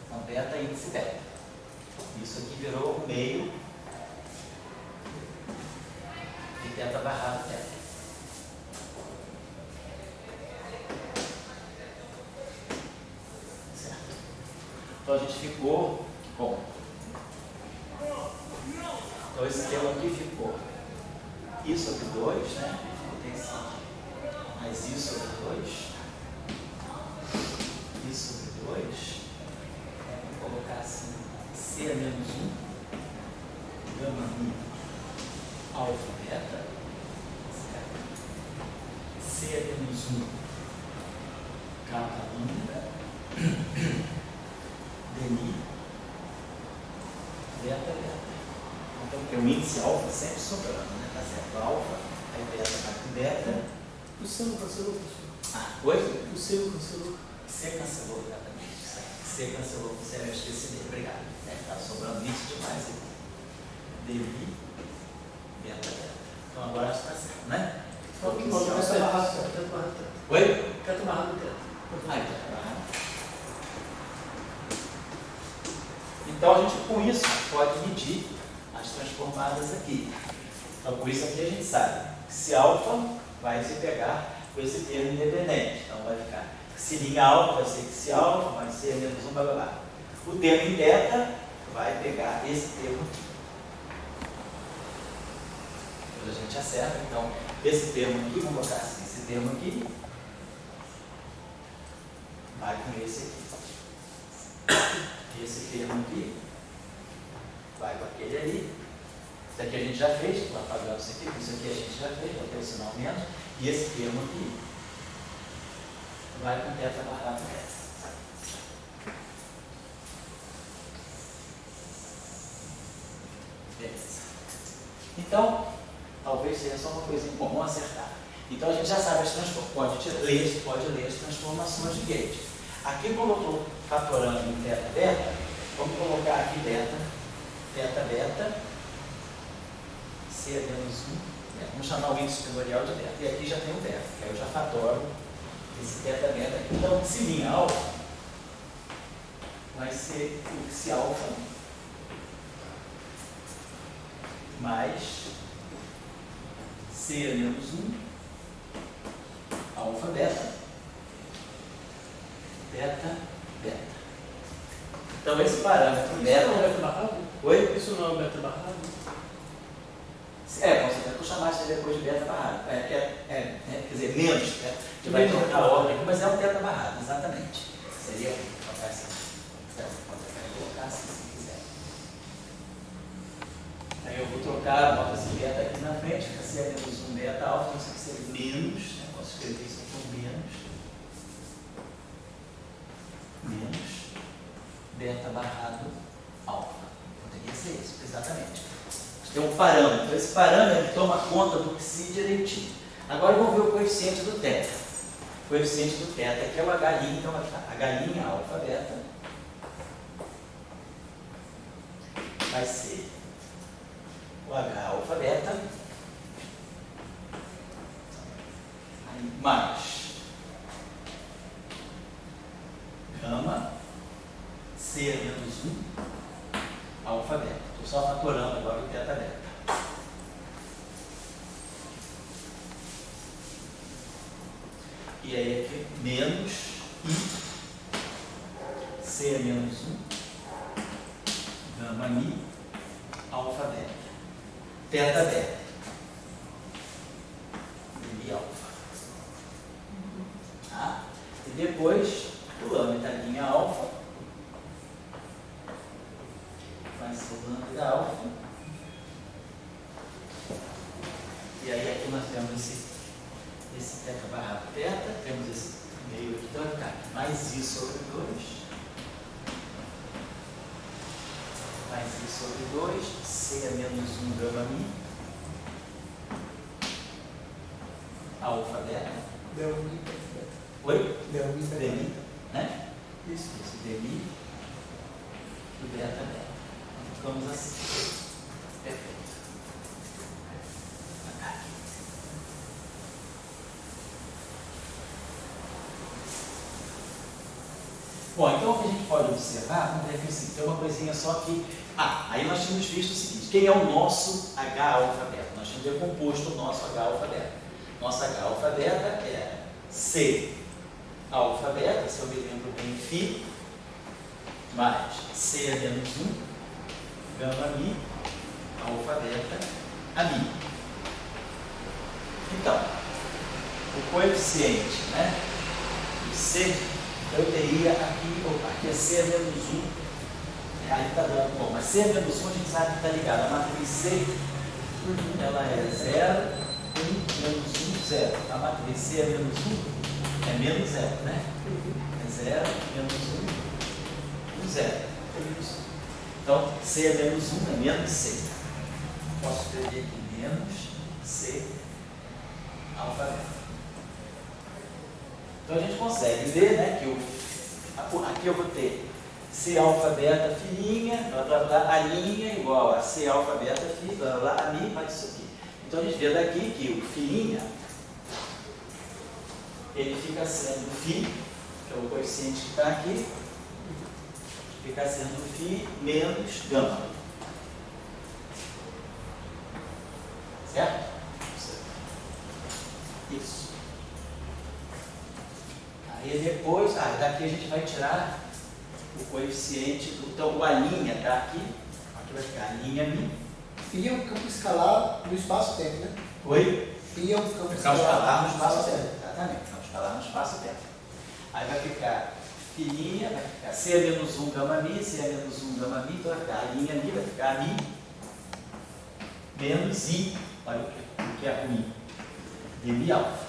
Então beta índice beta. Isso aqui virou o meio de teta barrado teta. Certo? Então a gente ficou com. Então esse termo aqui ficou I sobre 2, né? Tem esse mais I sobre 2. I sobre 2. Vou colocar assim, C é menos 1, gama mi, alfa beta, certo? C é menos 1, capa lambda, dmi, beta, beta. Então, tem o índice alfa sempre sobrando, né? Tá certo? Alfa, aí beta vai com beta. O C não cancelou, professor? Ah, oi? O C não cancelou. C cancelou, exatamente. C cancelou, você eu esqueci dele, obrigado. Tá sobrando isso demais aqui. dmi, beta, beta. Então agora acho que tá certo, né? Teto barrado, teto barrado. Oi? Teto barrado, teto. Aí, tá. Então, a gente, com isso, pode medir as transformadas aqui. Então, com isso aqui a gente sabe que se alfa vai se pegar com esse termo independente. Então, vai ficar psi' alfa vai ser psi alfa, vai ser menos 1, blá, blá, blá. O termo em beta vai pegar esse termo aqui. Depois a gente acerta, então, esse termo aqui, vamos botar assim, esse termo aqui vai com esse aqui. Esse termo aqui vai com aquele ali. Isso aqui a gente já fez, vou apagar isso aqui a gente já fez, vou ter o sinal menos. E esse termo aqui vai com teta barrado beta. Beleza. Então, talvez seja só uma coisa comum acertar. Então a gente já sabe as transformações, pode ler as transformações de gate. Aqui, como eu estou fatorando em teta beta, vamos colocar aqui beta, teta beta, C menos 1, vamos chamar o índice fatorial de beta. E aqui já tem o beta, que aí eu já fatoro esse teta beta aqui. Então, psi' alfa vai ser o psi alfa mais C menos 1, alfa beta, beta, beta. Então, esse parâmetro beta... Isso não é beta barrado? Oi? Isso não é o beta barrado? Você vai chamar isso depois de beta barrado. Quer dizer, menos. Né? A gente vai trocar a ordem aqui, mas é um beta barrado, exatamente. Seria colocar assim. Você pode colocar assim, se quiser. Aí eu vou trocar, boto esse beta aqui na frente, fica C menos 1 beta alfa, isso aqui seria menos, né? Posso escrever isso aqui por menos beta barrado alfa. Poderia ser isso, exatamente. Tem um parâmetro. Esse parâmetro toma conta do psi direitinho. Agora vamos ver o coeficiente do θ. O coeficiente do θ, que é o H', então H' alfa beta vai ser o H alfa beta mais gama C menos 1 alfa beta. Estou só fatorando agora o teta beta. E aí aqui menos I C menos 1 gama Mi alfa beta. Teta beta. Mi alfa. Tá? E depois o lambda linha alfa. Vai ser o lambda alfa. E aí aqui nós temos esse teta barra teta, temos esse meio aqui, então vai ficar aqui mais I sobre 2, mais I sobre 2, C é menos 1 gama Mi, alfa beta. Deu um beta. Oi? Deu um Dmi, né? Isso. Isso, dmi e beta beta. Ficamos assim. Perfeito. Bom, então o que a gente pode observar, vamos ver aqui, tem uma coisinha só que... aí nós tínhamos visto o seguinte, quem é o nosso H alfa beta? Nós tínhamos decomposto o nosso H alfa beta. Nosso H alfa beta é C alfa beta, se eu me lembro bem, Φ, mais C menos 1, gama Mi, alfa beta, a Mi. Então, o coeficiente, né, do C, eu teria aqui é C menos 1, aí está dando bom, mas C menos 1 a gente sabe que está ligado, a matriz C, ela é 0, 1, menos 1, 0, a matriz C é menos 1, é menos zero, né? É zero, menos 1, zero. Então, C é menos 1, é menos C. Posso escrever aqui menos C alfa beta. Então a gente consegue ver, né, que aqui eu vou ter C alfa beta filhinha, blá blá blá, a linha igual a C alfa beta fi, blá blá blá, a mi, mais isso aqui. Então a gente vê daqui que o filhinha, ele fica sendo φ, que é o coeficiente que está aqui, fica sendo φ menos gama. Certo? Isso. Aí depois, daqui a gente vai tirar o coeficiente, então o A' está aqui, aqui vai ficar a linha mi. Φ é um campo escalar no espaço-tempo, né? Oi? Φ é um campo Escalar no espaço-tempo. Exatamente, vamos escalar no espaço-tempo. Aí vai ficar filhinha, vai ficar C é menos 1 gama mi, C é menos 1 gama mi, então vai ficar a linha mi, vai ficar mi menos I, olha o que é ruim, de mi alfa.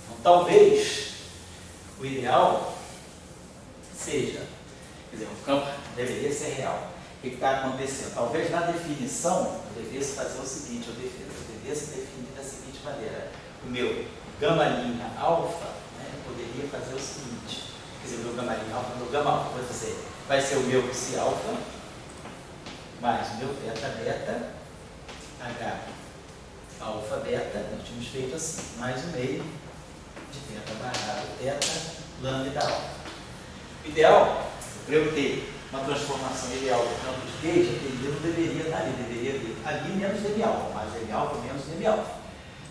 Então talvez o ideal seja, quer dizer, o campo deveria ser real. O que está acontecendo? Talvez na definição eu devesse fazer o seguinte, eu devesse definir da seguinte maneira: o meu gama linha alfa, né, eu poderia fazer o seguinte, quer dizer, o meu gama linha alfa, meu gama alfa, vou dizer, vai ser o meu psi alfa mais o meu teta beta H alfa beta, nós tínhamos feito assim, mais o meio de teta barrado teta lambda alfa. O ideal, para eu ter uma transformação ideal do campo de Gauge, aquele não deveria estar ali, deveria ter ali menos dB alfa, mais dB alfa, menos dB alfa.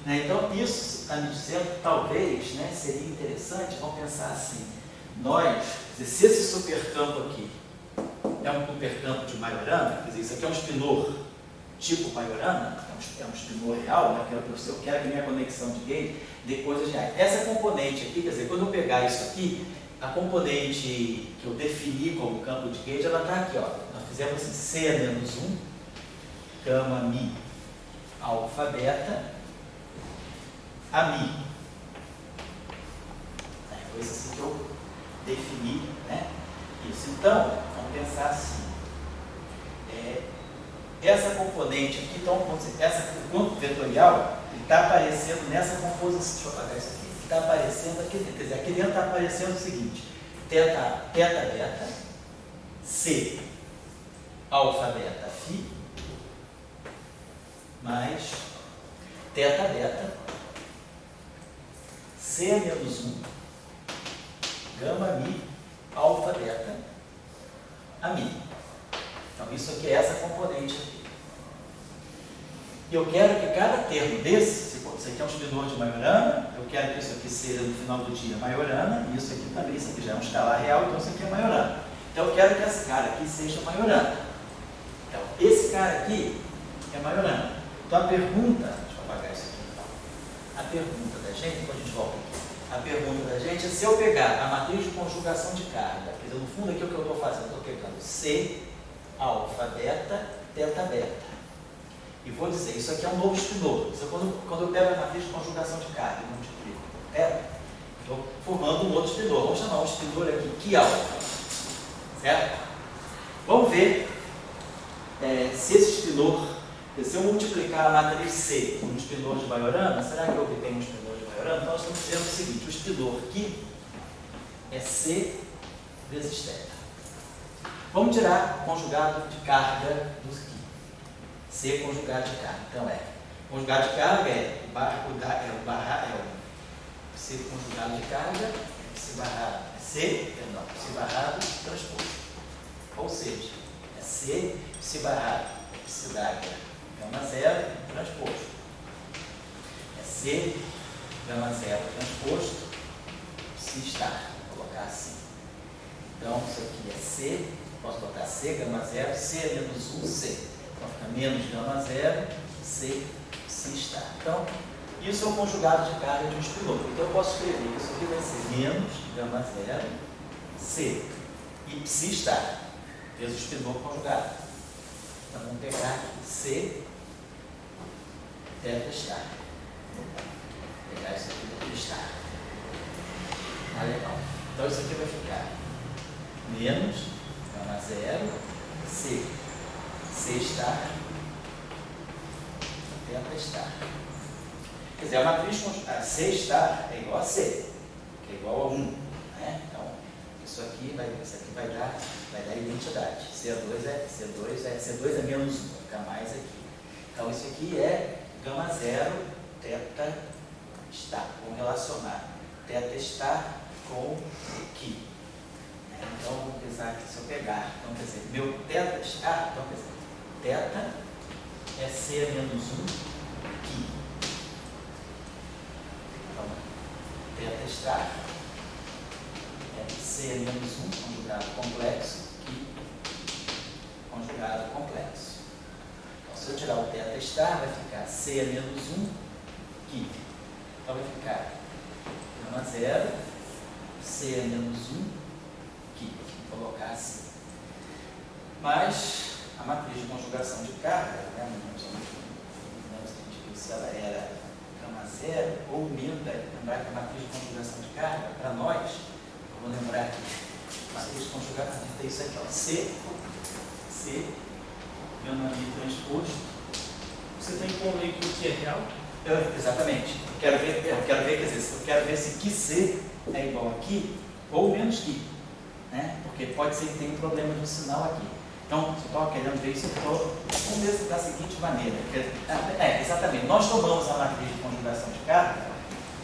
Né? Então, isso está me dizendo que talvez, né, seria interessante, vamos pensar assim, nós, se esse supercampo aqui é um supercampo de Majorana, quer dizer, isso aqui é um spinor tipo Majorana, é um spinor real, né, eu quero que minha conexão de Gauge dê coisas reais. Essa componente aqui, quer dizer, quando eu pegar isso aqui, a componente que eu defini como campo de Gauge, ela está aqui, ó. Nós fizemos assim, C é menos 1, gama mi alfa beta, a mi. Foi isso assim que eu defini, né? Isso. Então, vamos pensar assim. Essa componente aqui, então, o campo vetorial, está aparecendo nessa composição. Deixa eu apagar isso aqui. Está aparecendo aqui dentro. Quer dizer, aqui dentro está aparecendo o seguinte: teta beta, C alfa beta φ, mais teta beta, C menos 1, gama mi alfa beta, a mi. Então, isso aqui é essa componente aqui. E eu quero que cada termo desse, isso aqui é um spinor de Majorana, eu quero que isso aqui seja no final do dia Majorana, e isso aqui também, isso aqui já é um escalar real, então isso aqui é Majorana. Então eu quero que esse cara aqui seja Majorana. Então, esse cara aqui é Majorana. Então a pergunta, deixa eu apagar isso aqui então. A pergunta da gente, depois a gente volta aqui. A pergunta da gente é se eu pegar a matriz de conjugação de carga, quer dizer, no fundo aqui o que eu estou fazendo, eu estou pegando C, alfa, beta, teta, beta. E vou dizer, isso aqui é um novo spinor. Isso é quando eu pego a matriz de conjugação de carga e multiplico, estou formando um outro spinor. Vamos chamar um spinor aqui que alfa. Certo? Vamos ver se esse spinor, se eu multiplicar a matriz C por um spinor de Majorana, será que eu obtenho um spinor de Majorana? Então nós estamos dizendo o seguinte: o spinor aqui é C vezes teta. Vamos tirar o conjugado de carga do aqui. C conjugado de carga. Então conjugado de carga C conjugado de carga, C barrado transposto. Ou seja, é C psi barrado, psi d'H, gama zero transposto. É C gama zero transposto, psi estar. Vou colocar assim. Então, isso aqui é C, posso botar C gama zero, C é menos 1, C. Então fica menos gama zero, C psi estar. Então, isso é o conjugado de carga de um spinor. Então eu posso escrever, isso aqui vai ser menos gama zero, C e psi estar, vezes o spinor conjugado. Então vamos pegar aqui C, teta estar. Vou pegar isso aqui do estar. Ah, legal. Então isso aqui vai ficar menos gama zero, C. C estar, teta estar. Quer dizer, a matriz conjugada C estar é igual a C, que é igual a 1. Né? Então, isso aqui vai dar identidade. C2 é menos 1, vai ficar mais aqui. Então, isso aqui é gama zero, teta estar. Vamos relacionar teta estar com aqui. Então, vamos pensar aqui, se eu pegar, então, quer dizer, meu teta estar, então, quer dizer, teta é C menos 1 aqui. Então, teta estar é C menos 1 conjugado complexo aqui, conjugado complexo. Então, se eu tirar o teta estar, vai ficar C menos 1 aqui. Então, vai ficar gama zero, C menos 1 aqui, vou colocar assim. Mas a matriz de conjugação de carga, né, não se a gente viu se ela era gama zero ou menos, lembrar que a matriz de conjugação de carga, para nós, eu vou lembrar que a matriz de conjugação tem isso aqui, ó, C, meu nome transposto. Você tem como ler que o que é real? Exatamente. Eu quero ver se que C é igual a aqui ou menos que. Né? Porque pode ser que tenha um problema de sinal aqui. Então, se eu estou querendo ver isso, vamos ver da seguinte maneira. Exatamente. Nós tomamos a matriz de conjugação de carga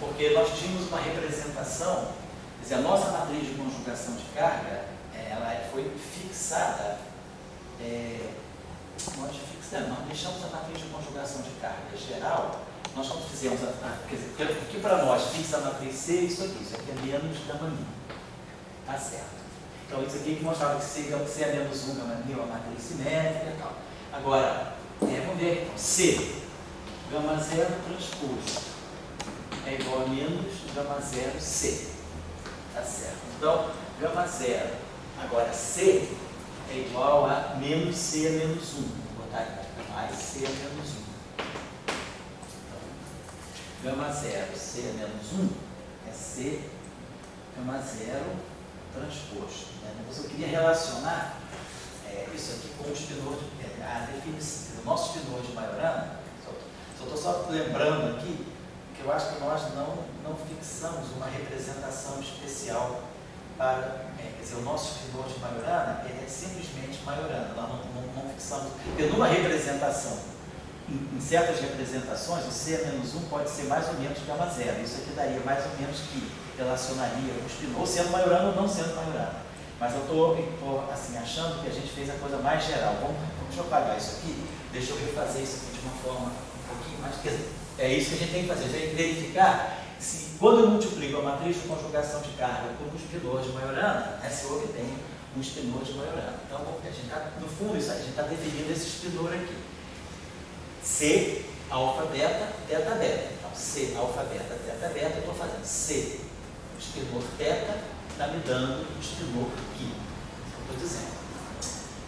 porque nós tínhamos uma representação, quer dizer, a nossa matriz de conjugação de carga, ela foi fixada, nós deixamos a matriz de conjugação de carga geral, nós não fizemos, quer dizer, o que para nós fixa a matriz C é isso aqui é menos gama mil. Tá certo. Então, isso aqui que mostrava que C é menos 1 gama mil, a matriz simétrica e tal. Agora, vamos ver então, C, gama zero transposto, é igual a menos gama zero C. Tá certo. Então, gama zero, agora C é igual a menos C é menos 1. Vou botar aqui, mais C é menos 1. Então, gama zero, C é menos 1, é C, gama zero transposto. Né? Então, eu queria relacionar isso aqui com o espinor a definição do nosso espinor de Majorana. Só lembrando aqui que eu acho que nós não fixamos uma representação especial para, quer dizer, o nosso espinor de Majorana é simplesmente Majorana. Nós não fixamos, porque numa representação, em certas representações, o C menos 1 pode ser mais ou menos gama zero. Isso aqui daria mais ou menos que relacionaria o espinor, sendo Majorana ou não sendo Majorana. Mas eu estou assim, achando que a gente fez a coisa mais geral. Deixa eu apagar isso aqui, deixa eu refazer isso aqui de uma forma um pouquinho mais. Quer dizer, é isso que a gente tem que fazer, a gente tem que verificar se, quando eu multiplico a matriz de conjugação de carga com o espinor de Majorana, se eu obtenho um espinor de Majorana. Então, a gente tá, no fundo, a gente está definindo esse espinor aqui. C, alfa, beta, teta, beta. Então, C, alfa, beta, teta, beta, eu estou fazendo C, o espinor teta, está me dando o espinor aqui. Eu estou dizendo.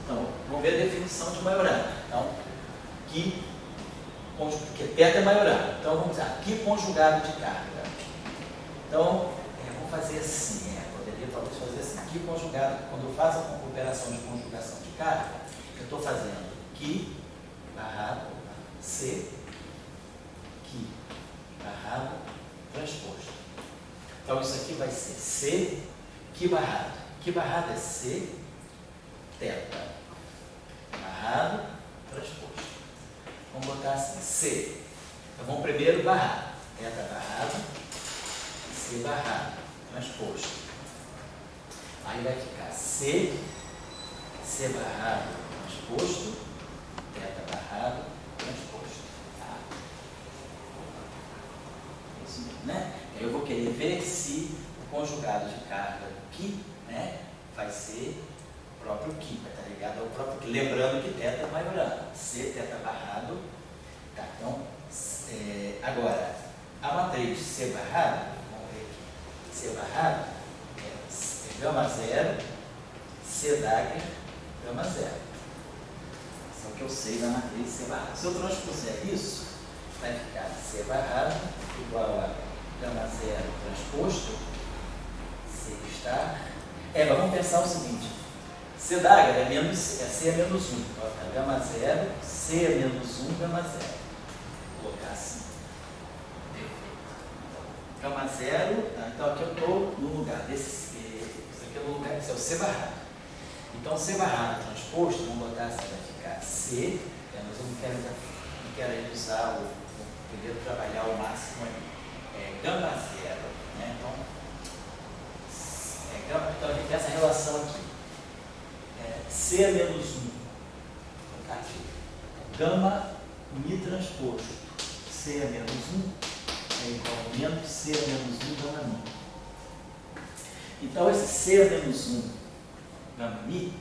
Então, vamos ver a definição de Majorana. Então, porque teta é Majorana. Então, vamos dizer, aqui conjugado de carga. Então, vamos fazer assim, poderia talvez fazer assim. Aqui conjugado, quando eu faço a operação de conjugação de carga, eu estou fazendo que barrado C, que barrado transposto. Então, isso aqui vai ser C, que barrado. Que barrado é C, teta, barrado, transposto. Vamos botar assim, C. Então, vamos primeiro barrado. Teta barrado, C barrado, transposto. Aí vai ficar C, C barrado, transposto, teta barrado, transposto. Tá? Isso mesmo, né? Eu vou querer ver se o conjugado de carga do que, né, vai ser o próprio que, vai estar ligado ao próprio que. Lembrando que teta é Majorana. C, teta barrado. Tá, então, agora, a matriz C barrado, vamos ver aqui. C barrado é gama zero, C dagger, gama zero. Isso é o que eu sei da matriz C barrado. Se eu transpuser isso, vai ficar C barrado igual a gama zero transposto 6, tá? Mas vamos pensar o seguinte. C d'H é C é menos 1. Colocar gama 0, C é menos 1, gama 0. Vou colocar assim. Gama 0, então aqui eu estou no lugar desse, isso aqui é no lugar, esse é o C barrado. Então C barrado transposto, vamos botar assim, vai ficar C, mas eu não quero usar primeiro trabalhar o máximo aí. Gama 0, né? Então a gente tem essa relação aqui. C é menos 1, vou colocar aqui. Gama mi transposto, C é menos 1. É igual a menos C é menos 1 gama mi. Então, esse C é menos 1 gama mi,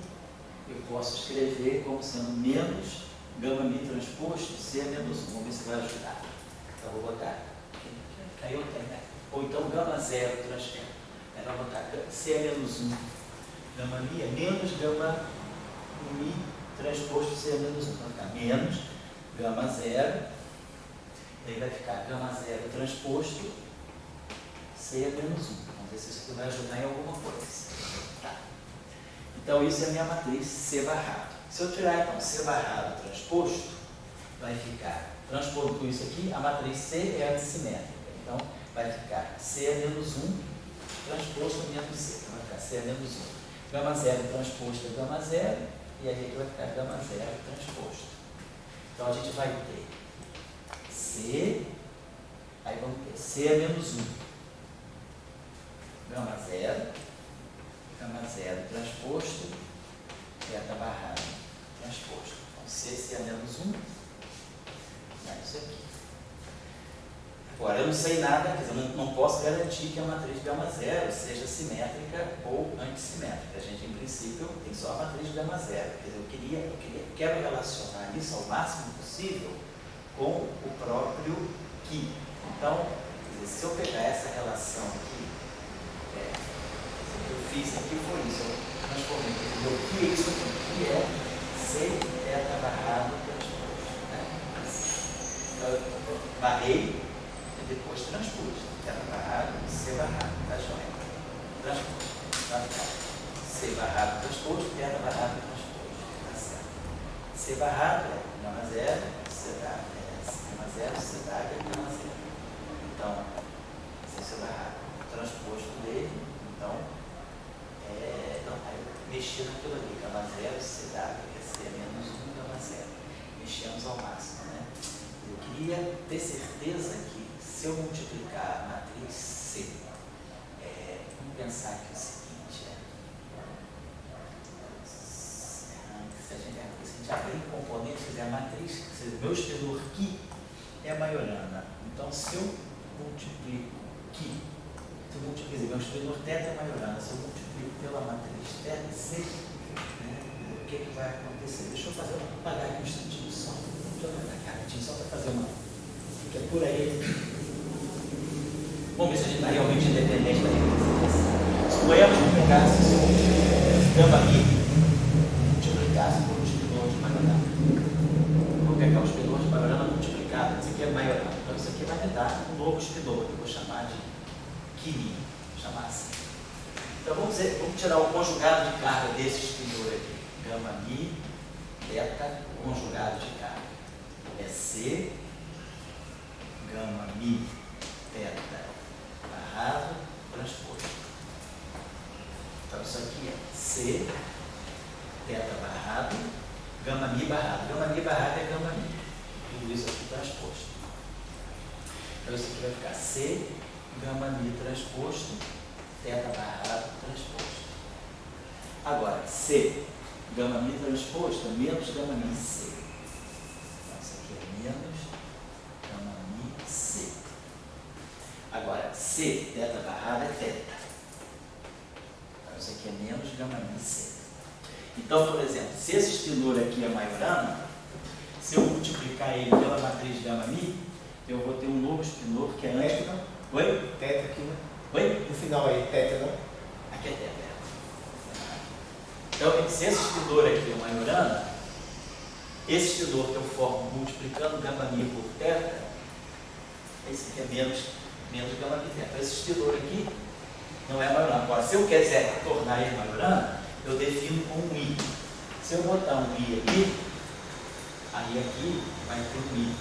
eu posso escrever como sendo menos gama mi transposto C é menos 1. Vamos ver se vai ajudar. Então, eu vou botar. Aí eu tenho, né? Ou então, gama 0 transposto. Eu vou botar C é menos 1 gama mi é menos gama mi transposto C é menos 1. Então, vai ficar menos gama 0. Daí vai ficar gama 0 transposto, C é menos 1. Vamos ver se isso vai ajudar em alguma coisa. Tá. Então, isso é a minha matriz C barrado. Se eu tirar, então, C barrado transposto, vai ficar, transpondo com isso aqui, a matriz C é antissimétrica. Então, vai ficar C é menos 1, transposto menos C. Então, vai ficar C é menos 1. Gama 0 transposto é gama 0, e aí aqui vai ficar gama 0 transposto. Então, a gente vai ter C, aí vamos ter C é menos 1, gama 0 transposto, θ barrado transposto. Então, C é menos 1, é isso aqui. Agora, eu não sei nada, quer dizer, eu não posso garantir que a matriz gama 0 seja simétrica ou antissimétrica. A gente, em princípio, tem só a matriz gama 0. Quer dizer, eu quero relacionar isso ao máximo possível com o próprio Qui. Então, se eu pegar essa relação aqui, o que eu fiz aqui foi isso, eu transformei. O que é isso aqui? O que é C θ barrado transposto? Né? Então, eu barrei e depois transpus. θ barrado, C barrado, tá joia? Transposto. Vai ficar C barrado transposto, θ barrado transposto. Tá certo? C barrado é gama 0, C dá. 0, C d'H é gama 0. Então, esse é o barrado transposto dele. Então, aí eu mexi naquilo ali, gama 0, C d'H, que é C menos 1, gama 0. Mexemos ao máximo, né? Eu queria ter certeza que se eu multiplicar a matriz C, vamos pensar aqui o seguinte, se a gente abrir componente, fizer a matriz, meu espelor Qui é maiorana. Então, se eu multiplico Qui, quer dizer, meu espelor θ é maiorana, se eu multiplico pela matriz θC, o que vai acontecer? Deixa eu apagar aqui um instantinho só. Deixa eu apagar aqui rapidinho, só para fazer uma. Que é por aí. Vamos ver se a gente está realmente independente da representação. Suponhamos que eu pegasse gama mi, multiplicasse por um espelor de maiorana. Vou pegar o espelor de maiorana multiplicado, isso aqui é maiorana. Então isso aqui vai me dar um novo espelor, que eu vou chamar de Qui, vou chamar assim. Então vamos tirar o conjugado de carga desse espelor aqui. Gama mi, θ, conjugado de carga. É C, gama mi, θ, barrado, transposto. Então isso aqui é C, θ barrado, gama mi barrado. Gama mi barrado é gama mi. Tudo isso aqui transposto. Então isso aqui vai ficar C, gama mi transposto, θ barrado transposto. Agora, C, gama mi transposto é menos gama mi C. Então isso aqui é menos gama mi C. Agora, C, θ barrado é θ. Então isso aqui é menos gama mi C. Então, por exemplo, se esse espelor aqui é maiorana, se eu multiplicar ele pela matriz gama mi, eu vou ter um novo espelor que é antes. Oi? Θ aqui, né? Oi? No final aí, θ, não? Aqui é θ. Então, se esse espelor aqui é maiorana, esse espelor que eu formo multiplicando gama mi por θ, esse aqui é menos gama mi θ. Então, esse espelor aqui não é Majorana. Agora, se eu quiser tornar ele Majorana, eu defino com um I. Se eu botar um I aqui, aí aqui vai ter um I.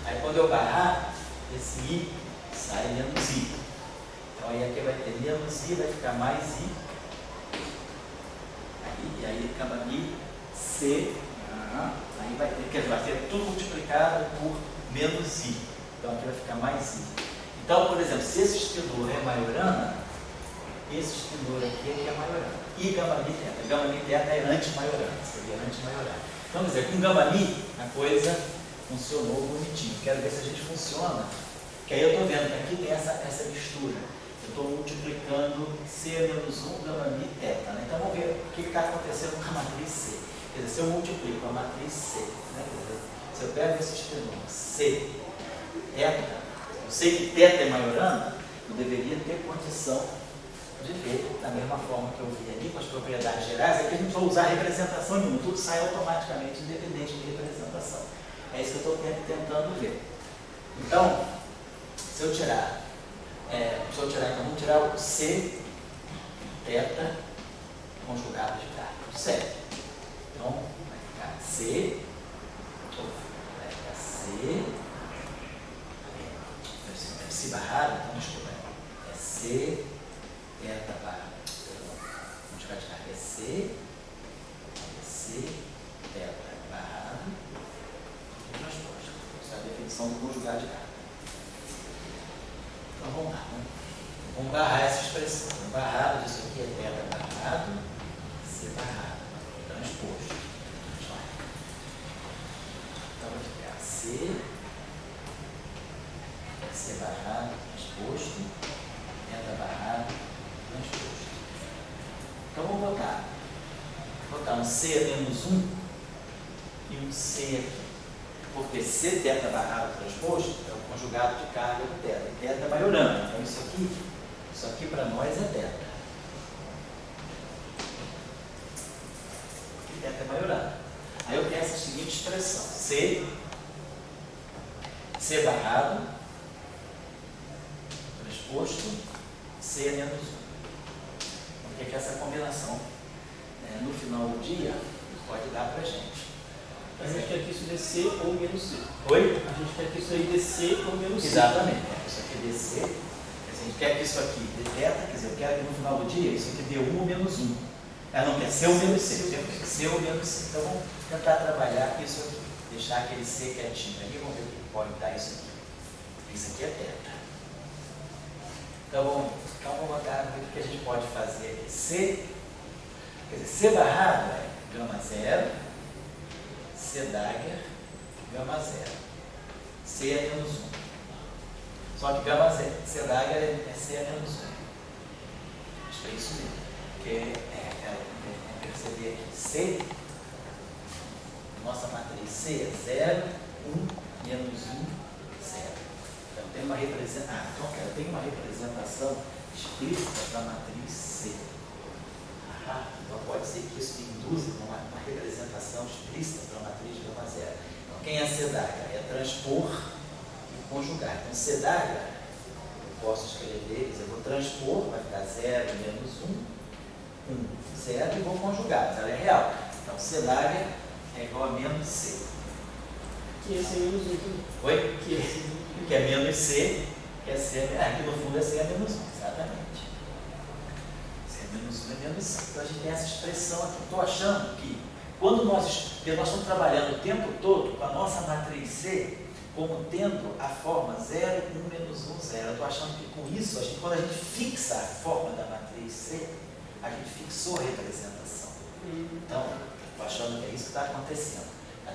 Aí quando eu barrar, esse I sai menos I. Então aí aqui vai ter menos I, vai ficar mais I. E aí Gama-Mi C. Aí vai ter, quer dizer, vai ser tudo multiplicado por menos I. Então aqui vai ficar mais I. Então, por exemplo, se esse espinor é Majorana, esse espinor aqui é Majorana. E Gama-Mi teta. Gama-Mi teta é anti-Majorana, seria anti-Majorana. Então, quer dizer, com Gama-Mi a coisa funcionou bonitinho. Quero ver se a gente funciona. Que aí eu estou vendo que aqui tem essa mistura. Eu estou multiplicando C menos 1, Gama-Mi teta. Né? Então vamos ver o que está acontecendo com a matriz C. Quer dizer, se eu multiplico a matriz C, né? Quer dizer, se eu pego esse espinor C, teta, eu sei que teta é Majorana, eu deveria ter condição de ver da mesma forma que eu vi ali com as propriedades gerais. Aqui a gente não vai usar representação nenhuma, tudo sai automaticamente independente de representação. É isso que eu estou tentando ver. Então, se eu tirar, então vamos tirar o C, teta, conjugado de carga, certo? Então, vai ficar C, deve ser barrado, então desculpa, é C, teta barra, conjugado de carga é C, teta barrado, e transposto. Essa é a definição do conjugado de carga. Então vamos lá, vamos barrar essa expressão. O barrado disso aqui é teta barrado, C barrado, transposto. Então vai ficar C barrado, transposto, teta barrado, transposto. Então vamos botar um C menos 1 e um C aqui. Porque C teta barrado transposto é o conjugado de carga do teta. E teta é Majorana. Então isso aqui para nós é teta. Porque teta é Majorana. Aí eu tenho essa seguinte expressão. C barrado, transposto, C menos 1. Porque que essa combinação, no final do dia, pode dar para a gente. A gente quer que isso dê C ou menos C. Oi? A gente quer que isso aí dê C ou menos C. Exatamente. Isso aqui dê C. A gente quer que isso aqui dê teta, quer dizer, eu quero que no final do dia isso aqui dê 1 ou menos 1. Não quer C ou menos C. Eu quero C ou menos C. Então vamos tentar trabalhar com isso aqui. Deixar aquele C quietinho ali. Vamos ver o que pode dar isso aqui. Isso aqui é teta. Então vamos botar o que a gente pode fazer aqui. C, quer dizer, C barrado é gama 0, C dagger, gama 0. C é menos 1. Só que gama 0, C dagger é C é menos 1. Acho que é isso mesmo. Porque perceber aqui, C, nossa matriz C é 0, 1, menos 1, 0. Então tem uma representação explícita da matriz C. Então pode ser que isso induza uma representação explícita para a matriz de gama 0. Então quem é C dagger? É transpor e conjugar. Então C dagger, eu posso escrever, eu vou transpor, vai ficar 0 menos 1, 0 e vou conjugar, mas ela é real. Então C dagger é igual a menos C. Que esse é menos 1 também. Oi? Que é menos C, que é C, aqui no fundo é C é menos 1, exatamente. C é menos 1 é menos C. Então a gente tem essa expressão aqui. Estou achando que quando nós estamos trabalhando o tempo todo com a nossa matriz C, como tendo a forma 0, 1, menos 1, 0. Eu estou achando que com isso, quando a gente fixa a forma da matriz C, a gente fixou a representação. Então, estou achando que é isso que está acontecendo.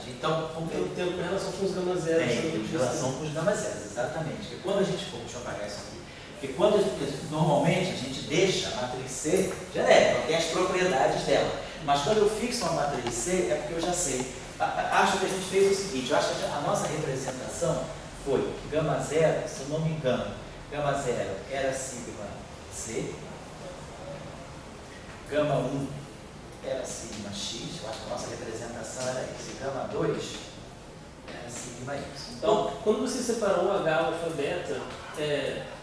Então, vamos ver. Tem relação com os gama 0. Tem relação com os gama 0, exatamente. Porque quando a gente for, deixa eu apagar isso aqui, porque quando normalmente a gente deixa a matriz C genérica, tem as propriedades dela. Mas quando eu fixo uma matriz C, é porque eu já sei. Acho que a gente fez o seguinte, eu acho que a nossa representação foi gama 0, se eu não me engano, gama 0 era sigma C, gama 1 era sigma x, eu acho que a nossa representação era isso, e gama 2 era sigma y. Então, quando você separou o H, alfa, beta,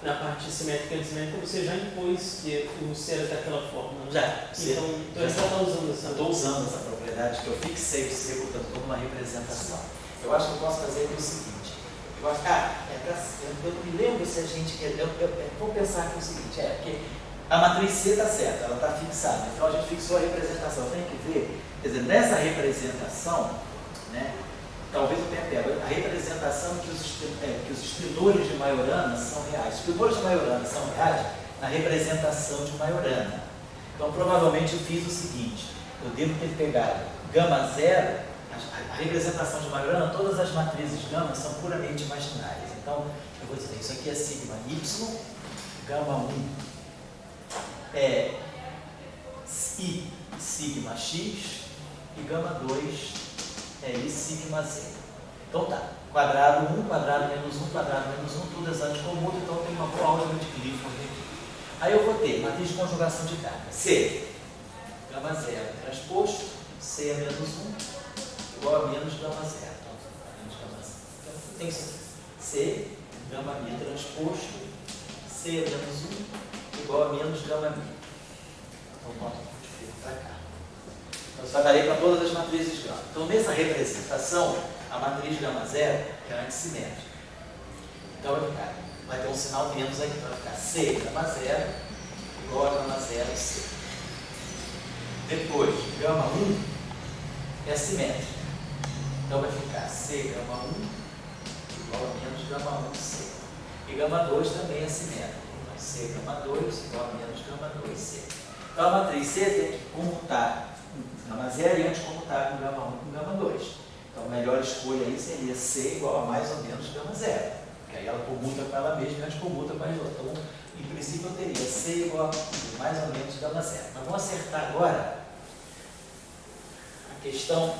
na parte simétrica e antissimétrica, você já impôs que o C era daquela forma, né? Já. Então você já está usando essa. Eu estou usando essa propriedade que eu fixei o C, portanto, como uma representação. Eu acho que eu posso fazer aqui o seguinte. Eu acho, eu me lembro se a gente. Vou pensar aqui o seguinte, porque a matriz C está certa, ela está fixada. Então a gente fixou a representação. Tem que ver, quer dizer, nessa representação, né? Talvez eu tenha pego a representação que os espinores de Majorana são reais. Os espinores de Majorana são reais na representação de Majorana. Então, provavelmente, eu fiz o seguinte: eu devo ter pegado gama zero, a representação de Majorana, todas as matrizes gama são puramente imaginárias. Então, eu vou dizer, isso aqui é sigma y, gama 1 é I sigma x e gama 2 é I sigma z. Então tá, quadrado 1, quadrado menos 1, quadrado menos 1, tudo exato comum, então tem uma boa álgebra de Clifford aqui. Aí eu vou ter matriz de conjugação de carga. C, gama zero transposto, C é menos 1, igual a menos gama zero. Então tem isso aqui. C, gama mi transposto, C é menos 1, igual a menos gama mi. Então bota o ponto para cá. Eu trabalhei para todas as matrizes gama. Então, nessa representação, a matriz gama zero é antissimétrica. Então, vai ter um sinal menos aqui. Então, vai ficar C gama zero igual a gama zero C. Depois, gama 1 é simétrica. Então, vai ficar C gama 1 igual a menos gama 1 C. E gama 2 também é simétrica. Então, C gama 2 igual a menos gama 2 C. Então, a matriz C tem que comutar gama zero e antes comutar com gama 1 com gama 2. Então a melhor escolha aí seria C igual a mais ou menos gama zero. Porque aí ela comuta com ela mesma e antes comuta com as outras. Então, em princípio, eu teria C igual a mais ou menos gama zero. Mas vamos acertar agora a questão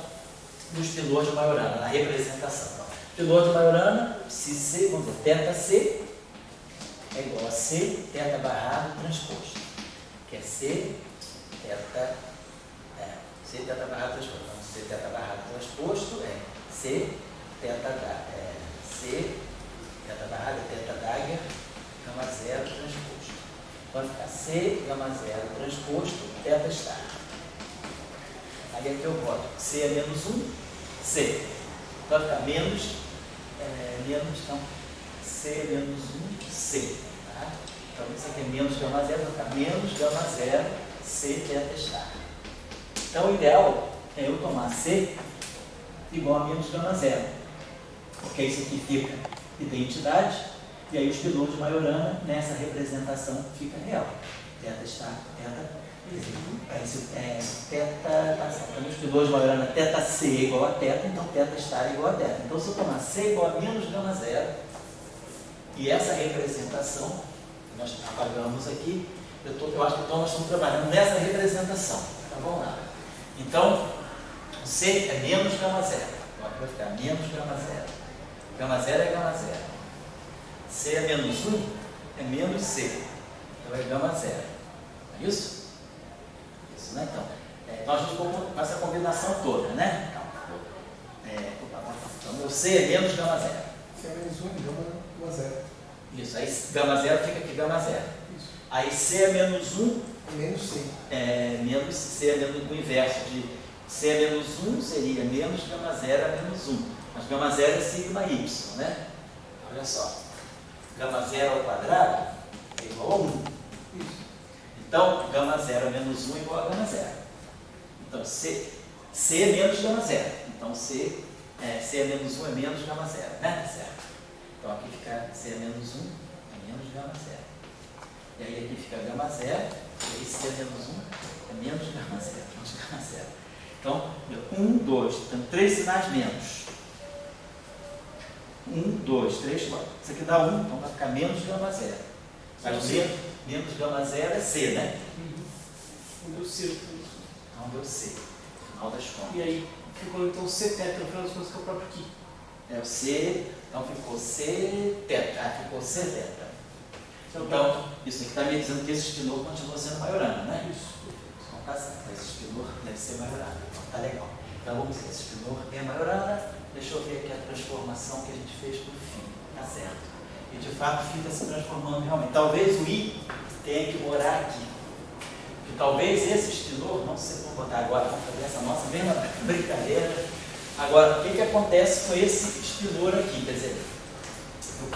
do espinor de Majorana, na representação. Então, espinor de Majorana, se C, vamos dizer, teta C é igual a C, teta barrado transposto. Que é C, teta C teta barrado transposto. Então, C teta barrado transposto é C teta barrado é teta d'águia, gama zero transposto. Vai ficar C gama zero transposto, teta estar. Aí aqui eu boto C é menos 1, C. Vai ficar menos, então, C é menos 1, C. Tá? Então isso aqui é menos gama zero, vai ficar menos gama zero, C teta estar. Então, o ideal é eu tomar C igual a menos gama zero, porque isso aqui fica identidade, e aí o espinor de Majorana nessa representação fica real. Teta está, então o espinor de Majorana teta C igual a teta, então teta está igual a teta. Então, se eu tomar C igual a menos gama zero, e essa representação, que nós apagamos aqui, eu acho que então nós estamos trabalhando nessa representação. Então, vamos lá. Então, o C é menos gama zero. Agora vai ficar menos gama zero. Gama zero é gama zero. C é menos 1, é menos C. Então é gama zero. É isso? Isso, né? Então a gente ficou com essa combinação toda, né? Então o C é menos gama zero. C é menos 1, gama zero. Isso, aí gama zero fica aqui gama zero. Isso. Aí C é menos 1. Menos C. C é menos o inverso de C é menos 1 seria menos gama zero a menos 1. Mas gama zero é sigma y, né? Olha só. Gama zero ao quadrado é igual a 1. Isso. Então, gama zero a menos 1 é igual a gama zero. Então, C é menos gama zero. Então, C é menos 1 é menos gama zero, né? Certo. Então, aqui fica C é menos 1 é menos gama zero. E aí aqui fica gama zero, e aí C é menos 1 é menos gama zero, menos gama zero. Então, 1, 2, então 3 sinais menos. 1, 2, 3, 4. Isso aqui dá 1, então vai ficar menos gama zero. Mas menos gama zero é C, né? Não deu C. Não deu C, no final das contas. E aí ficou então C teta, no final das contas, que é o próprio aqui. É o C, então ficou C teta, ficou C teta. Então, isso aqui está me dizendo que esse espinor continua sendo Majorana, né? Isso. Então, tá certo. Esse espinor deve ser Majorana. Então, tá legal. Então, vamos dizer, esse espinor é Majorana, Deixa eu ver aqui a transformação que a gente fez para o φ, tá certo? E de fato fica se transformando realmente. Talvez o I tenha que morar aqui. E talvez esse estilor, não sei como botar agora, vamos fazer essa nossa mesma brincadeira. Agora, o que acontece com esse estilor aqui? Quer dizer, eu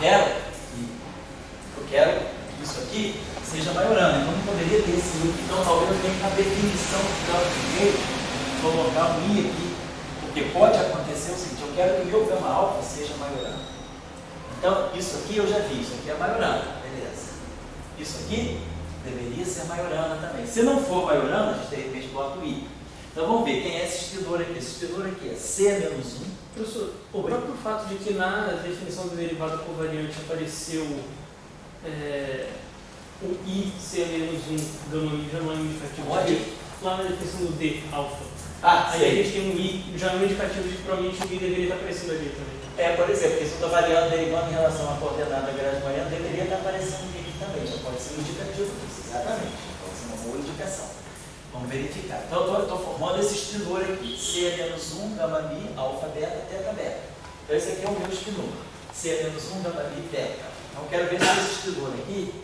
quero que isso aqui seja maiorando, então não poderia ter esse I. Então talvez eu tenha que, na definição do primeiro, colocar um I aqui, porque pode acontecer o seguinte: eu quero que o meu gama alfa seja maiorando. Então, isso aqui eu já vi, isso aqui é maiorana, beleza. Isso aqui deveria ser maiorana também. Se não for maiorana, a gente de repente bota o I. Então vamos ver, quem é esse estilor aqui? Esse estilor aqui é C menos 1. Professor, o próprio fato de que na definição do derivado covariante apareceu o I C menos 1 gama I já não é um indicativo. Onde? Lá na definição do D, alfa. Ah, Aí a gente tem um I, já é um indicativo de que provavelmente o I deveria estar aparecendo ali também. por exemplo, porque se eu estou variando, derivando em relação à coordenada Grace-Mann, deveria estar aparecendo aqui também. Já pode ser um indicativo disso, exatamente. Pode ser uma boa indicação. Vamos verificar. Então, eu estou formando esse estilor aqui. C menos 1, gama mi, alfa, beta, teta, beta. Então, esse aqui é o meu estilor. C menos 1, gama mi, teta. Então, eu quero ver se esse estilor aqui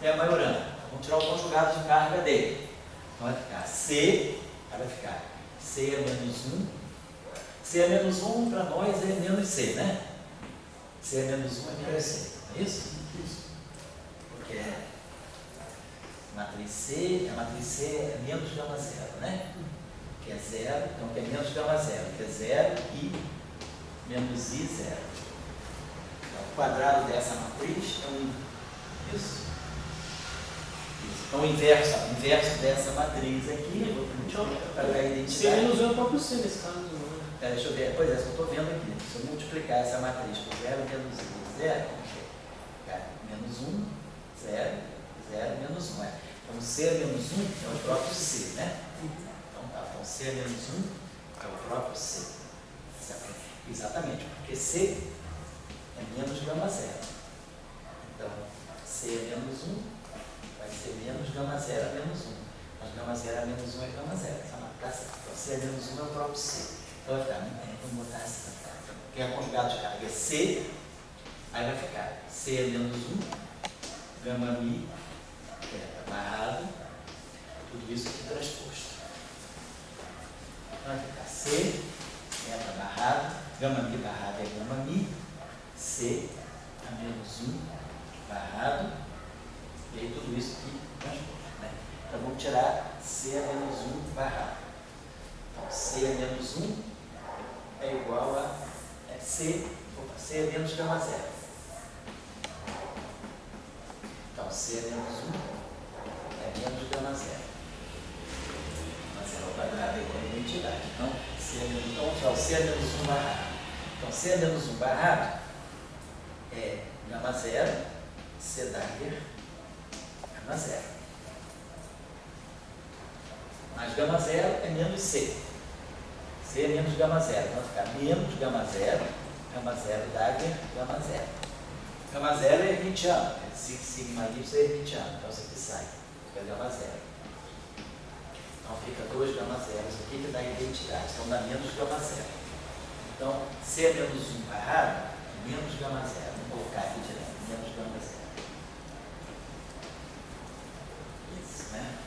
é maiorando. Vamos tirar o conjugado de carga dele. Então, vai ficar C, vai ficar C é menos 1. C é menos 1 para nós é menos C, né? C é menos 1 é menos C. Não é isso? Isso. Porque a matriz C é menos gama zero, né? Que é zero, então que é menos gama zero, que é zero e menos I zero. Então, o quadrado dessa matriz é 1. Isso. Então, o inverso dessa matriz aqui, para a identidade. C menos 1 é o próprio C nesse caso, não é? Deixa eu ver, pois é, isso que eu estou vendo aqui. Se eu multiplicar essa matriz por 0 menos I, 0, menos 1, 0, 0, menos 1. Então, C menos 1 é o próprio C, né? Então, tá. Então, C menos 1 é o próprio C. Exatamente, porque C é menos gama zero. Então, C é menos 1 vai ser menos gama zero a menos 1. Mas gama zero a menos 1 é gama zero. Tá certo. Então, C é menos 1 é o próprio C. Então, vai ficar, vamos botar assim, que é conjugado de carga, é C, aí vai ficar C é menos 1, gama mi, teta, barrado, tudo isso aqui transposto. Então, vai ficar C, teta, barrado, gama mi, barrado é gama mi, C a menos 1, barrado, e aí tudo isso aqui transposto, né? Então, vamos tirar C a menos 1, barrado. Então, C a menos 1 é igual a C é menos gama zero. Então, C é menos 1 é menos gama zero. Gama zero ao quadrado é igual a identidade. Então, C é menos, C é menos 1 barrado. Então, C é menos 1 barrado é gama zero, C Dagger, gama zero. Mas gama zero é menos C. C é menos gama zero, então vai ficar menos gama zero Dagger, gama zero. Gama zero é hermitiano, sigma y é hermitiano, então isso aqui sai, fica gama zero. Então fica 2 gama zeros aqui que dá identidade, então dá menos gama zero. Então, C é menos 1 barrado, menos gama zero. Vou colocar aqui direto, menos gama zero. Isso, né?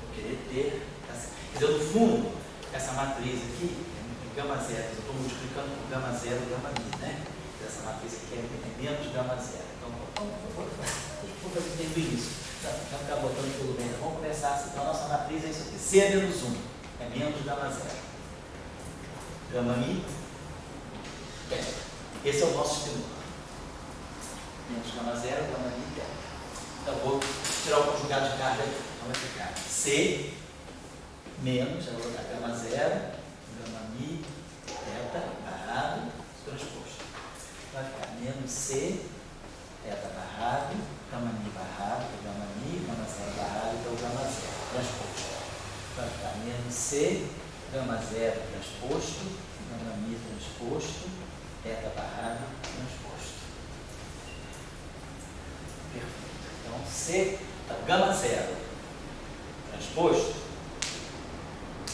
Vou querer ter, quer dizer, no fundo, essa matriz aqui é gama zero, eu estou multiplicando por gama zero e gama mi, né? Essa matriz aqui é menos gama zero. Então, vou fazer desde o início. Já ficar botando tudo bem. Vamos começar assim. Então, a nossa matriz é isso aqui. C é menos 1, é menos gama zero. Gama mi, teta. Esse é o nosso estilor. Menos gama zero, gama mi, teta. Então, vou tirar o conjugado de carga aqui. Então, vai ficar C menos, eu vou botar gama zero, gama mi, teta, barrado, transposto. Vai ficar menos C, teta barrado, gama mi barrado, gama zero barrado, então gama zero, transposto. Vai ficar menos C, gama zero, transposto, gama mi, transposto, teta barrado, transposto. Perfeito. Então, C, então, gama zero, transposto,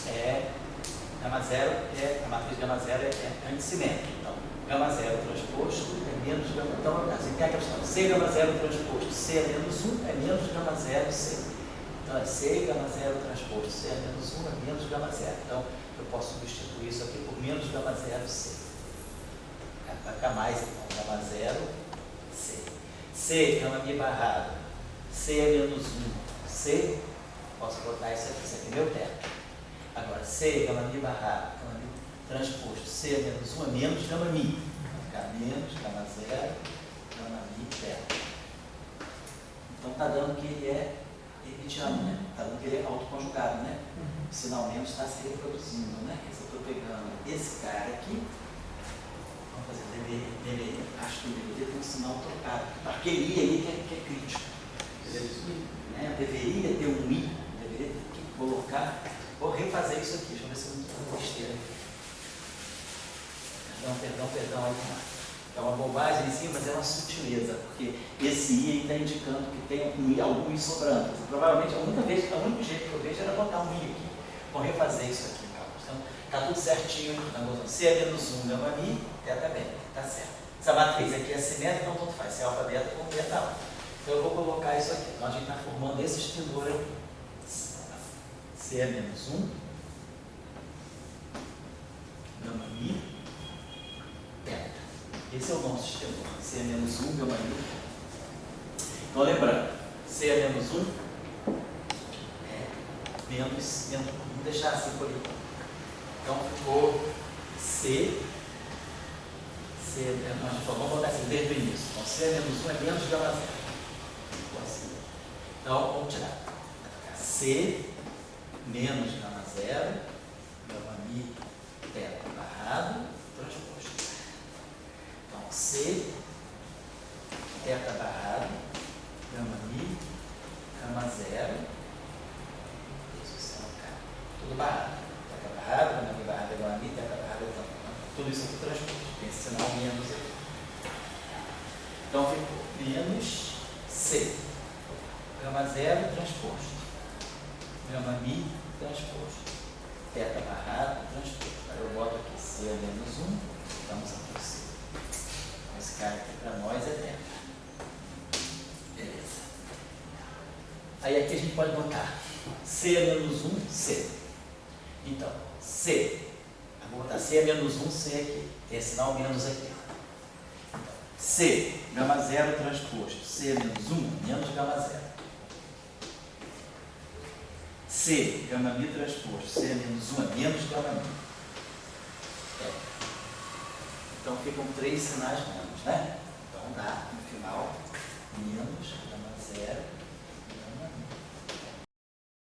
é Gama zero a matriz gama zero é antissimétrica. Então, gama zero transposto é menos gama. Então, assim, tem a questão: C gama zero transposto C é menos 1 é menos gama zero C. Então, é C gama zero transposto C é menos 1 é menos gama zero. Então, eu posso substituir isso aqui por menos gama zero C. Vai ficar mais, então, gama zero C. C gama mi barrado. C é menos 1. C, posso botar isso aqui é meu teto. Agora, C gama mi barrado, gama mi transposto, C é menos 1 é menos gama mi. Vai ficar menos gama zero, gama mi teto. Então está dando que ele é hermitiano, né? Está dando que ele é autoconjugado, né? O sinal menos está se reproduzindo, né? Se eu estou pegando esse cara aqui, vamos fazer, acho que deveria ter um sinal trocado. Aquele I ali que é crítico. Deveria ter um I, deveria ter que colocar. Vou refazer isso aqui, deixa eu ver se eu não estou besteira. Perdão aí, é uma bobagem em si, mas é uma sutileza, porque esse I está indicando que tem algum I sobrando. Provavelmente o único jeito que eu vejo era botar um I aqui. Vou refazer isso aqui, então está tudo certinho. Se é menos 1 gama mi, teta bem, está certo. Essa matriz aqui é simétrica, então tanto faz, se é alfa beta ou beta alfa. Então eu vou colocar isso aqui. Então a gente está formando esse extensor aqui. C é menos 1 gama mi teta. Esse é o nosso extensor. C é menos 1 gama mi. Então lembrando, C é menos 1 menos, vamos deixar assim por enquanto. Então ficou C, vamos botar assim desde o início. Então C é menos 1 é menos gama zero. Ficou assim. Então vamos tirar. Vai ficar C menos gama zero, gama mi teta barrado, transposto. Então C teta barrado, gama mi, gama zero. Tudo barrado. Teta barrado, gama mi barrado é gama mi, teta barrado é gama mi. Tudo isso aqui transposto. Tem esse sinal menos aqui. Então ficou menos C. Gama zero transposto. Gama mi transposto. Teta barrado transposto. Aí eu boto aqui C é menos 1. Vamos aqui C. Esse cara aqui para nós é teta. Beleza. Aí aqui a gente pode botar C é menos 1, C. Então, C. Vou botar C é menos 1, C aqui. Tem sinal menos aqui. Então, C, gama zero transposto. C é menos 1, menos gama zero. C, gama mi transposto. C é menos 1, é menos gama mi. Então ficam 3 sinais menos, né? Então dá, no final, menos